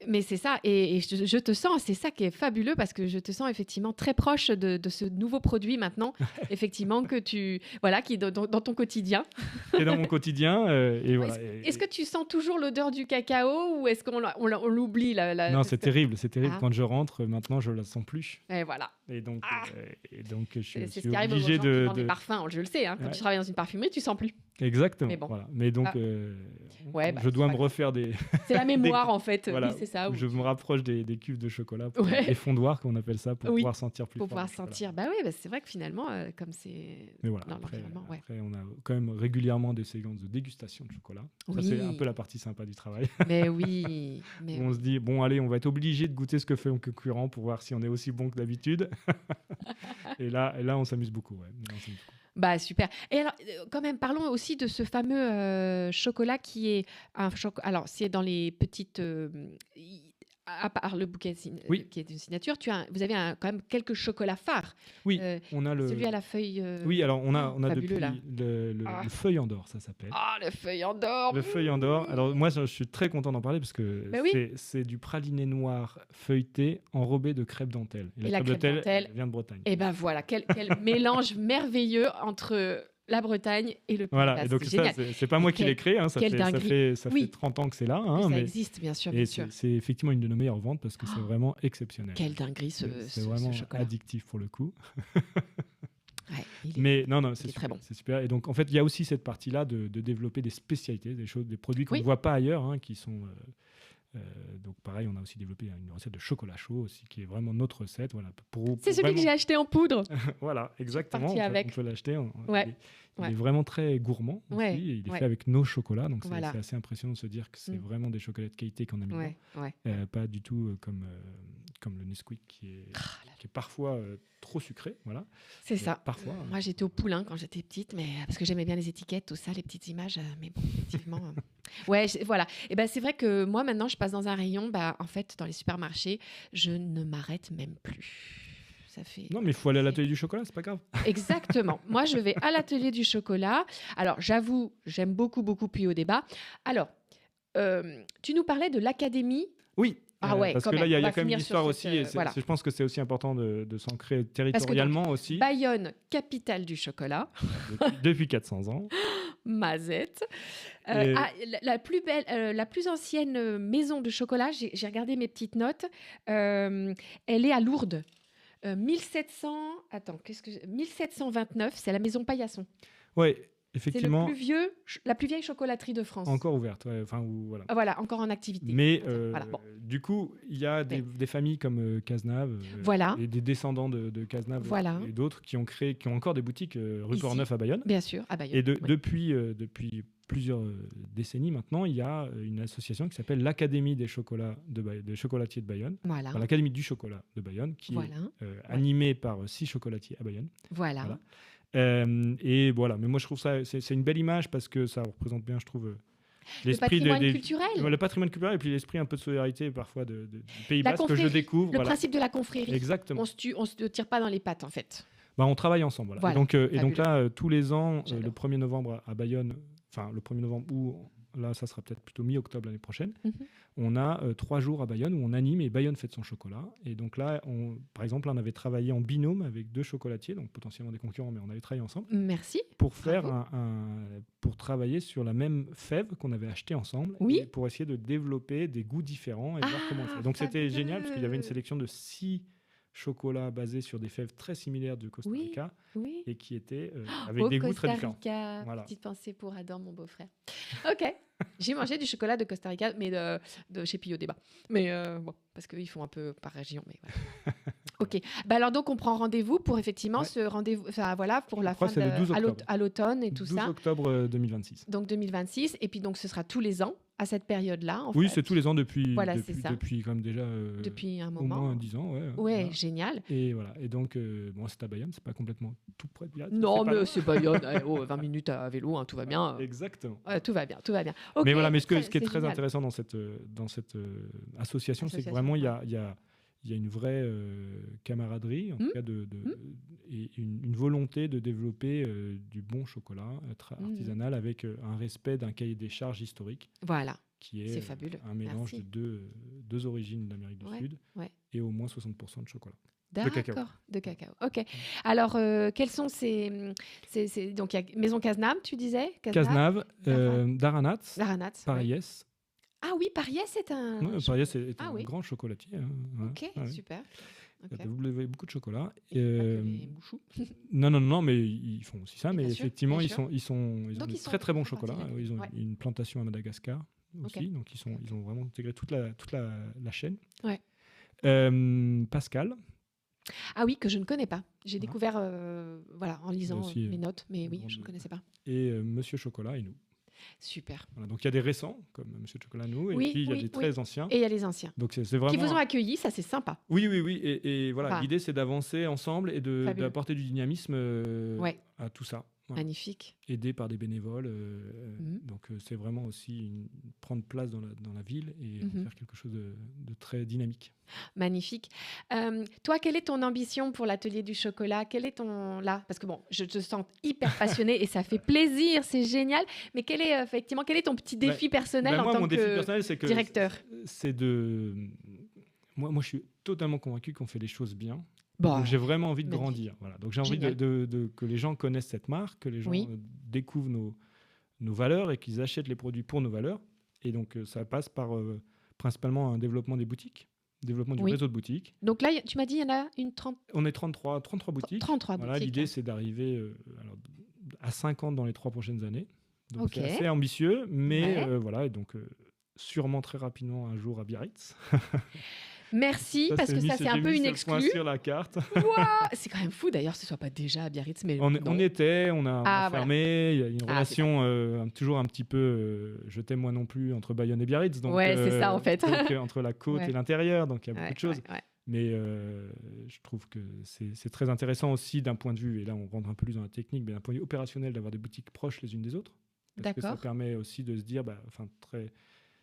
Mais c'est ça, et je te sens, c'est ça qui est fabuleux parce que je te sens effectivement très proche de ce nouveau produit maintenant, effectivement que qui est dans ton quotidien. Et dans mon quotidien, et voilà. Est-ce que tu sens toujours l'odeur du cacao ou est-ce qu'on l'oublie Non, parce c'est que- terrible, c'est terrible. Ah. Quand je rentre, maintenant, je la sens plus. Et voilà. Et donc, Ah. je C'est suis ce qui arrive aux gens obligé qui de, vendent des parfums, je le sais. Hein, quand Ouais. tu travailles dans une parfumerie, tu sens plus. Exactement. Mais bon. Voilà. Mais donc, Ah. Ouais, bah, je dois c'est me pas refaire des. C'est la mémoire en fait. Voilà. Oui, c'est ça. Je me rapproche des cuves de chocolat, Ouais. des fondoirs qu'on appelle ça, pour Oui. pouvoir sentir plus Pour fort pouvoir le chocolat. sentir. Bah oui, c'est vrai que finalement, comme c'est Mais voilà, dans après, l'environnement, ouais. après, on a quand même régulièrement des séquences de dégustation de chocolat. Ça, c'est un Oui. peu la partie sympa du travail. Mais oui. Mais Où on se dit, bon, allez, on va être obligé de goûter ce que fait mon concurrent pour voir si on est aussi bon que d'habitude. et là, on s'amuse beaucoup. Ouais. Là, on s'amuse beaucoup. Bah super. Et alors, quand même, parlons aussi de ce fameux chocolat qui est un chocolat. Alors, c'est dans les petites. À part le bouquet Oui. qui est une signature, vous avez quand même quelques chocolats phares. Oui, Euh, on a le. Celui à la feuille. Oui, alors on a fabuleux, depuis là. le Ah. feuille en d'or, ça s'appelle. Ah, le feuille en or. Le feuille en d'or. Alors moi, je suis très content d'en parler parce que Ben oui. c'est du praliné noir feuilleté enrobé de crêpe dentelle. Et la crêpe dentelle, elle vient de Bretagne. Et ben voilà, quel mélange merveilleux entre la Bretagne et le Pays Voilà, Basque. et donc C'est ça, génial. c'est pas moi qui Quel- l'ai créé, hein, ça quelle fait dinguerie. Oui. 30 ans que c'est là. Mais Hein, ça mais- existe, bien sûr, et bien sûr. c'est effectivement une de nos meilleures ventes parce que c'est Oh. vraiment exceptionnel. Quelle dinguerie C'est ce vraiment chocolat. addictif pour le coup. Ouais, il est- Mais non, il c'est est super, très bon. c'est super. Et donc, en fait, il y a aussi cette partie-là de développer des spécialités, des choses, des produits qu'on Oui. ne voit pas ailleurs, hein, qui sont. Donc, pareil, on a aussi développé une recette de chocolat chaud aussi, qui est vraiment notre recette. Voilà, C'est celui que j'ai acheté en poudre. Voilà, exactement. partie On avec. peut l'acheter. Ouais, Il ouais. est vraiment très gourmand aussi, Ouais, et il est ouais. fait avec nos chocolats. Donc, Voilà. c'est assez impressionnant de se dire que c'est Mm. vraiment des chocolats de qualité qu'on a mis dedans. Ouais, ouais. Pas du tout comme le Nesquik qui est parfois trop sucré. Voilà. C'est ça. Parfois. Moi, j'étais au Poulain quand j'étais petite, mais parce que j'aimais bien les étiquettes, tout ça, les petites images. Mais bon, effectivement. Ouais, voilà. Et ben, c'est vrai que moi, maintenant, je passe dans un rayon. Bah, en fait, dans les supermarchés, je ne m'arrête même plus. Ça fait. Non, mais il faut aller à l'atelier du chocolat, c'est pas grave. Exactement. Moi, je vais à l'atelier du chocolat. Alors, j'avoue, j'aime beaucoup, beaucoup Puis au débat. Alors, tu nous parlais de l'académie. Oui. Ah ouais, parce quand que là, même. il y On a va quand même finir une sur histoire cette, aussi. Et voilà. je pense que c'est aussi important de s'ancrer territorialement aussi. Bayonne, capitale du chocolat. Depuis 400 ans. Mazette. Et- La plus belle, la plus ancienne maison de chocolat, j'ai regardé mes petites notes. Elle est à Lourdes. 1729, c'est la maison Paillasson. Ouais, C'est effectivement. la plus vieille chocolaterie de France. Encore ouverte. Ouais, enfin, voilà. Ah, voilà, encore en activité. Mais Voilà, bon. du coup, il y a des familles comme Cazenave Voilà. et des descendants de Cazenave Voilà. et d'autres qui ont encore des boutiques rue Ici. Portneuf à Bayonne. Bien sûr, à Bayonne. Et oui. depuis plusieurs décennies maintenant, il y a une association qui s'appelle l'Académie des chocolatiers de Bayonne, Voilà. enfin, l'Académie du chocolat de Bayonne, qui Voilà. est animée par 6 chocolatiers à Bayonne. Voilà. Voilà. Et voilà, mais moi je trouve ça, c'est une belle image parce que ça représente bien, je trouve, Le patrimoine culturel. le patrimoine culturel et puis l'esprit un peu de solidarité parfois du Pays La Basque que je confrérie, découvre. Le Voilà. principe de la confrérie. Exactement. On se tire pas dans les pattes, en fait. Bah, on travaille ensemble. Voilà. Voilà, Et donc là, tous les ans, J'adore. le 1er novembre à Bayonne, enfin le 1er novembre ou là, ça sera peut-être plutôt mi-octobre l'année prochaine, on a 3 jours à Bayonne où on anime et Bayonne fête son chocolat. Et donc là, par exemple, on avait travaillé en binôme avec 2 chocolatiers, donc potentiellement des concurrents, mais on avait travaillé ensemble. Merci. Pour faire Bravo. pour travailler sur la même fève qu'on avait achetée ensemble, Oui. et pour essayer de développer des goûts différents et voir comment on fait. Donc c'était fabuleux. génial parce qu'il y avait une sélection de 6 chocolats basés sur des fèves très similaires du Costa Rica Oui. et qui étaient avec Au des goûts Costa très différents. Rica. Voilà. Petite pensée pour Adam, mon beau-frère. Ok. J'ai mangé du chocolat de Costa Rica, mais de chez Pio Débat. Mais bon, parce qu'ils font un peu par région. Mais voilà. Ok. Bah alors donc on prend rendez-vous pour effectivement ce rendez-vous. Enfin voilà pour la fin crois que c'est le 12 octobre. à l'automne et tout 12 ça. octobre 2026. Donc 2026 et puis donc ce sera tous les ans à cette période-là. Oui, fait. c'est tous les ans depuis Voilà, c'est ça. depuis quand même déjà Depuis un au moment. moins 10 ans. Ouais, Ouais, voilà. génial. Et voilà. Et donc bon, c'est à Bayonne, c'est pas complètement tout près de Biarritz. Non, pas mais loin. c'est Bayonne. 20 minutes à vélo, hein, tout va bien. Exactement. Tout va bien, tout va bien. Ok, Mais voilà, mais ce qui est c'est très génial. intéressant dans cette association, c'est que vraiment il y a une vraie camaraderie, en tout cas et une volonté de développer du bon chocolat artisanal avec un respect d'un cahier des charges historique Voilà, qui c'est est fabuleux. un mélange Merci. de deux origines d'Amérique du Sud ouais. et au moins 60% de chocolat. cacao. D'accord, de cacao. Ok. Alors, quels sont donc, il y a Maison Cazenave, tu disais Cazenave, Daranat, Laranat. Pariès. Ah oui, Pariès c'est un. Ouais, Pariès est un oui. grand chocolatier. Hein. Ok, Ouais. super. Il y Ok. a beaucoup de chocolat. Et pas que les mouchous. Non, mais ils font aussi ça. Oui, Mais bien sûr, effectivement, bien ils sûr. ont Donc, de ils sont- très très bons ils font chocolats. partie de la- Ils ont Ouais. une plantation à Madagascar aussi, Ok. donc ils ont vraiment intégré toute la chaîne. Ouais. Pascal, Ah oui, que je ne connais pas. J'ai Voilà. découvert voilà, en lisant aussi, mes notes, mais oui, grand je ne de- connaissais pas. et Monsieur Chocolat et nous. Super. Voilà, donc il y a des récents comme Monsieur Chocolat et nous, et Oui, puis il y a oui, des oui. très anciens. Et il y a les anciens Donc c'est vraiment. qui vous ont accueillis, ça c'est sympa. Oui. Et voilà, Enfin, l'idée c'est d'avancer ensemble et fabuleux. d'apporter du dynamisme Ouais. à tout ça. Voilà. Magnifique. Aidé par des bénévoles. Mhm. Donc c'est vraiment aussi prendre place dans la ville et en Mhm. faire quelque chose de très dynamique. Magnifique. Toi, quelle est ton ambition pour l'atelier du chocolat? Quel est ton là? Parce que bon, je te sens hyper passionné et ça fait plaisir, c'est génial. Mais quel est ton petit défi personnel en moi, tant mon défi que personnel, c'est que directeur? c'est de. Moi, je suis totalement convaincu qu'on fait les choses bien. Bah, Donc j'ai vraiment envie de magnifique. grandir. Voilà. Donc j'ai envie Génial. que les gens connaissent cette marque, que les gens Oui. découvrent nos valeurs et qu'ils achètent les produits pour nos valeurs. Et donc ça passe par principalement un développement des boutiques, développement du Oui. réseau de boutiques. Donc là, tu m'as dit il y en a une 30, On est 33 boutiques. 33 Voilà, boutiques. l'idée c'est d'arriver à 50 dans les 3 prochaines années. Donc Ok. c'est assez ambitieux, mais Ouais. voilà, et donc sûrement très rapidement un jour à Biarritz. Merci, Ça, parce que mis- ça c'est un j'ai peu mis une ce point exclue. sur la carte. Ouah, c'est quand même fou d'ailleurs que ce soit pas déjà à Biarritz, mais On non. on a Ah, fermé, il y a une Ah, relation toujours un petit peu je t'aime moi non plus entre Bayonne et Biarritz. Donc, Ouais, c'est ça, en fait. donc, entre la côte Ouais. et l'intérieur, donc il y a beaucoup Ouais, de choses. ouais. Mais je trouve que c'est très intéressant aussi d'un point de vue, et là on rentre un peu plus dans la technique, mais d'un point de vue opérationnel, d'avoir des boutiques proches les unes des autres. Parce que ça D'accord. permet aussi de se dire,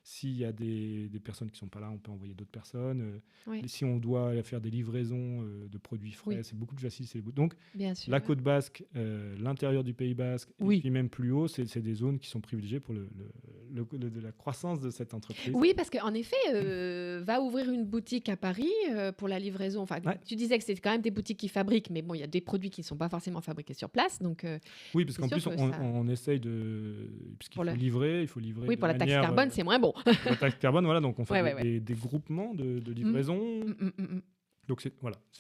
s'il y a des personnes qui ne sont pas là, on peut envoyer d'autres personnes. Oui. Et si on doit faire des livraisons de produits frais, Oui. c'est beaucoup plus facile. Donc Bien sûr. la côte basque, l'intérieur du Pays basque, Oui. et puis même plus haut, c'est des zones qui sont privilégiées pour de la croissance de cette entreprise. Oui, parce qu'en effet, va ouvrir une boutique à Paris pour la livraison. Enfin, Ouais. tu disais que c'est quand même des boutiques qui fabriquent, mais bon, il y a des produits qui ne sont pas forcément fabriqués sur place. Donc, Oui, parce c'est qu'en sûr plus, que ça- on essaye de... Puisqu'il Pour faut le- livrer, il faut livrer oui, de pour la taxe manière, carbone, c'est moins bon. pour la taxe carbone, voilà, donc on fait Ouais, ouais. des groupements de livraison. Mm. Donc c'est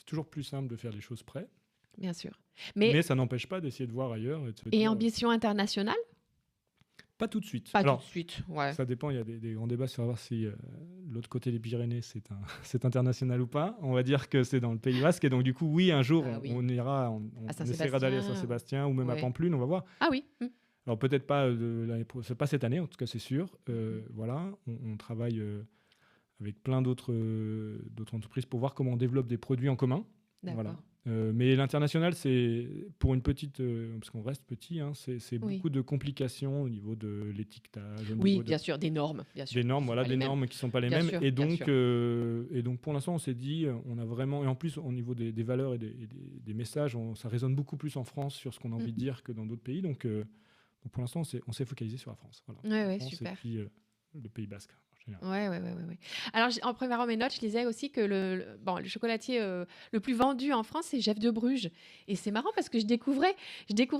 toujours plus simple de faire les choses près. Bien sûr. Mais, Mais, ça n'empêche pas d'essayer de voir ailleurs. Et, de se et dire, ambition internationale? pas tout de suite. Pas Alors, tout de suite. Ouais. ça dépend, il y a des grands débats sur savoir si l'autre côté des Pyrénées, c'est international ou pas. On va dire que c'est dans le Pays basque. Et donc, du coup, oui, un jour, Ah oui. on ira, on À essaiera d'aller à Saint-Sébastien. Saint-Sébastien ou même à Ouais. Pampelune, on va voir. Ah oui. Alors, peut-être pas, c'est pas cette année, en tout cas, c'est sûr. Voilà, on travaille avec plein d'autres entreprises pour voir comment on développe des produits en commun. D'accord. Voilà. Mais l'international, c'est pour une petite, parce qu'on reste petit, hein, c'est Oui. beaucoup de complications au niveau de l'étiquetage, au Oui, niveau bien sûr, des normes, bien sûr. des normes, voilà, Pas des les mêmes. normes qui sont pas les Bien mêmes. sûr, Et bien donc, sûr. pour l'instant, on s'est dit, on a vraiment, et en plus au niveau des valeurs et des messages, ça résonne beaucoup plus en France sur ce qu'on a envie de dire que dans d'autres pays. Donc pour l'instant, on s'est focalisé sur la France. Voilà. Ouais, La ouais, France super. Et puis le Pays Basque en général. Ouais. Alors, en préparant mes notes, je lisais aussi que le chocolatier le plus vendu en France, c'est Jeff de Bruges. Et c'est marrant parce que je découvrais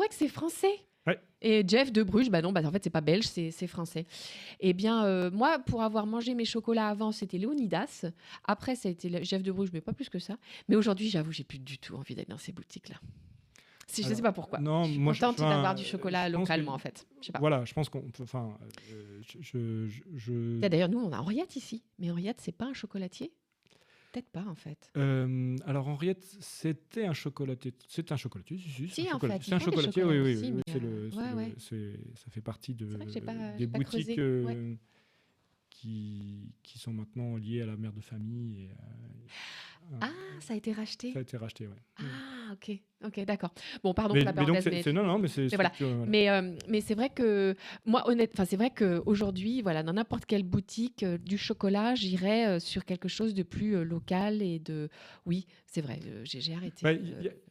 que c'est français. Ouais. Et Jeff de Bruges, non, en fait, c'est pas belge, c'est français. Eh bien, moi, pour avoir mangé mes chocolats avant, c'était Léonidas. Après, ça a été Jeff de Bruges, mais pas plus que ça. Mais aujourd'hui, j'avoue, j'ai plus du tout envie d'être dans ces boutiques-là. Je sais pas pourquoi. Non, Je suis moi, contente d'avoir du chocolat je pense localement, que- en fait. Je sais pas. Voilà, je pense qu'on, enfin, D'ailleurs, nous, on a Henriette ici. Mais Henriette, c'est pas un chocolatier? Peut-être pas, en fait. Alors Henriette, c'était un chocolatier. C'est un chocolatier, si, Si, c'est un en fait, chocolatier. ils C'est un font des chocolatier, chocolats oui. aussi, mais, ouais. Ça fait partie C'est vrai que j'ai pas des boutiques creusé, ouais. qui sont maintenant liées à la mère de famille. Ah, ça a été racheté. Ça a été racheté, ouais. Ah, ok, d'accord. Bon, pardon Mais pour la donc parenthèse, non, mais c'est voilà. voilà. Mais c'est vrai que moi, c'est vrai qu'aujourd'hui, voilà, dans n'importe quelle boutique du chocolat, j'irais sur quelque chose de plus local et de. Oui, c'est vrai, j'ai arrêté.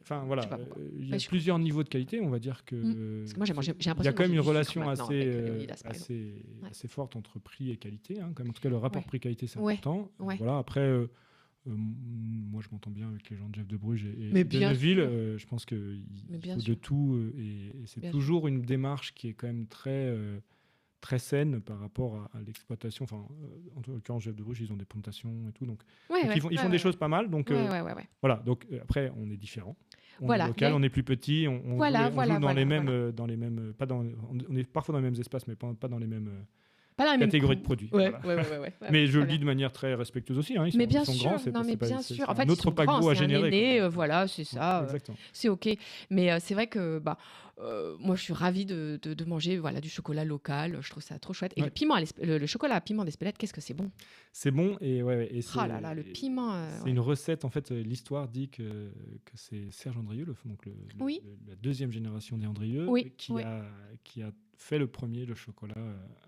Enfin voilà, je sais pas pourquoi. il y a je plusieurs niveaux de qualité, on va dire que. Parce que moi, j'ai l'impression Il y a quand même de une manger du relation sucre maintenant avec Léonidas, par exemple. Ouais. assez forte entre prix et qualité. Hein, quand même. En tout cas, le rapport Ouais. prix-qualité, c'est Ouais. important. Ouais. Voilà, après, moi, je m'entends bien avec les gens de Jeff de Bruges et Mais de bien Neuville. sûr. Je pense qu'il Mais bien faut de sûr. tout. Et c'est Bien toujours une démarche qui est quand même très saine par rapport à l'exploitation. Enfin, en l'occurrence, Jeff de Bruges, ils ont des plantations et tout. Donc ils font des choses pas mal. Donc, Ouais. voilà, donc après, on est différents. On Voilà, est local, mais- on est plus petit, on joue dans les mêmes, on est parfois dans les mêmes espaces, mais pas dans les mêmes Pas dans la même catégories cour. de produits. Ouais. Mais je très le bien. dis de manière très respectueuse aussi. Hein, Mais bien ils sont sûr, grands, c'est non, mais pas- bien c'est sûr. En un fait, ils autre sont paquebot grands, à c'est un générer. aîné, quoi. voilà, c'est ça. Exactement. C'est ok, mais c'est vrai que moi je suis ravie de manger du chocolat local. Je trouve ça trop chouette. Et Ouais. le chocolat à piment d'Espelette, qu'est-ce que c'est bon. C'est bon et c'est. Oh là là, le piment. C'est une recette, en fait, l'histoire dit que c'est Serge Andrieux, Oui. la deuxième génération des Andrieux, Oui, qui oui. a fait le premier, le chocolat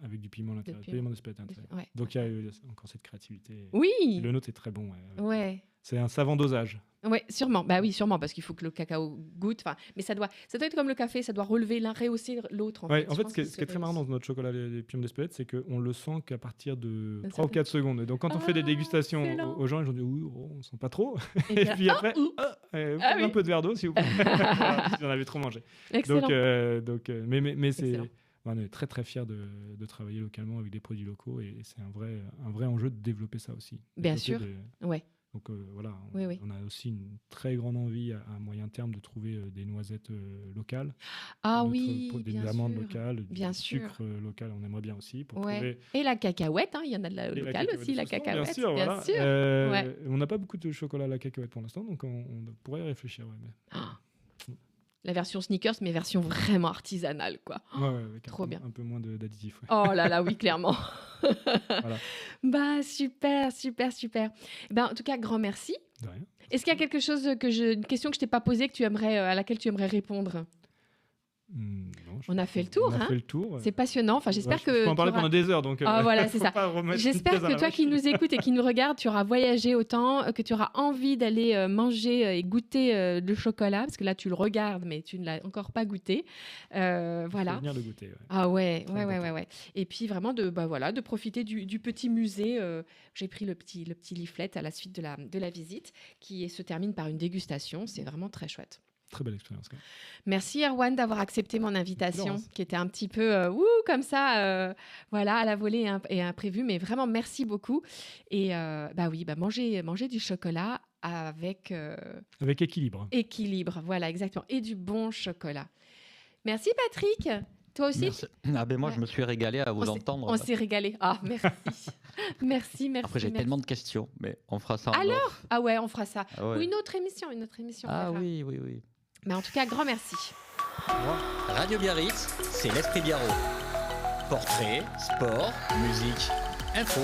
avec du piment à l'intérieur, piment. piment d'Espelette à l'intérieur. Ouais. Donc il y a eu encore cette créativité. Oui. Le nôtre est très bon. Ouais. C'est un savant dosage. Ouais, sûrement. Bah oui, sûrement, parce qu'il faut que le cacao goûte. Mais ça doit être comme le café, ça doit relever l'un, rehausser l'autre. En fait, En fait, ce qui est très marrant dans notre chocolat, les piments d'Espelette, c'est qu'on le sent qu'à partir de 3 ou 4 secondes. Et donc, quand on fait des dégustations excellent. aux gens, ils ont dit oui, on ne sent pas trop. Et Et puis après, oui. un peu de verre d'eau, s'il vous plaît. Voilà, si on avait trop mangé. Excellent. Mais c'est. Excellent. On est très très fiers de travailler localement avec des produits locaux et c'est un vrai enjeu de développer ça aussi. Bien Développer sûr. Ouais. Donc voilà, Oui. on a aussi une très grande envie à moyen terme de trouver des noisettes locales. Ah oui, des bien amandes sûr. locales, Bien du sûr. sucre local, on aimerait bien aussi pour Ouais. trouver. Et la cacahuète, il y en a de la Et locale aussi, la de Sausson, cacahuète. Bien sûr, voilà. sûr. Ouais. On n'a pas beaucoup de chocolat à la cacahuète pour l'instant, donc on pourrait y réfléchir. Ouais, Ah. La version sneakers, mais version vraiment artisanale, quoi. avec Trop bien. Un peu moins d'additifs. Ouais. Oh là là, oui, clairement. Voilà. Bah, super. En tout cas, grand merci. De rien. Est-ce qu'il y a quelque chose une question que je t'ai pas posée à laquelle tu aimerais répondre? Non, On a fait le tour, On a hein. fait le tour. C'est passionnant. Enfin, j'espère que Je peux en parler tu auras- pendant des heures, donc. Ah, voilà, c'est faut ça. pas remettre une J'espère pièce dans que la toi qui machine. nous écoutes et qui nous regardes, tu auras voyagé autant, que tu auras envie d'aller manger et goûter le chocolat, parce que là, tu le regardes, mais tu ne l'as encore pas goûté. Faut Voilà. venir le goûter. Ouais. Ah ouais. important. Et puis vraiment de profiter du petit musée. J'ai pris le petit leaflet à la suite de la visite, qui se termine par une dégustation. C'est vraiment très chouette. Très belle expérience. Quand même. Merci Erwan d'avoir accepté mon invitation, Florence. qui était un petit peu comme ça, à la volée et imprévu, mais vraiment merci beaucoup. Et manger du chocolat avec Avec équilibre. équilibre, voilà exactement, et du bon chocolat. Merci Patrick, toi aussi. Merci. Ah ben moi, je me suis régalé à vous entendre. On s'est régalé. Ah merci, merci. Après, j'ai tellement de questions, mais on fera ça. Alors Ah ouais, on fera ça. Ah ouais. Ou une autre émission. Ah on verra. oui. Mais en tout cas, grand merci. Radio Biarritz, c'est l'esprit Biarro. Portrait, sport, musique, info.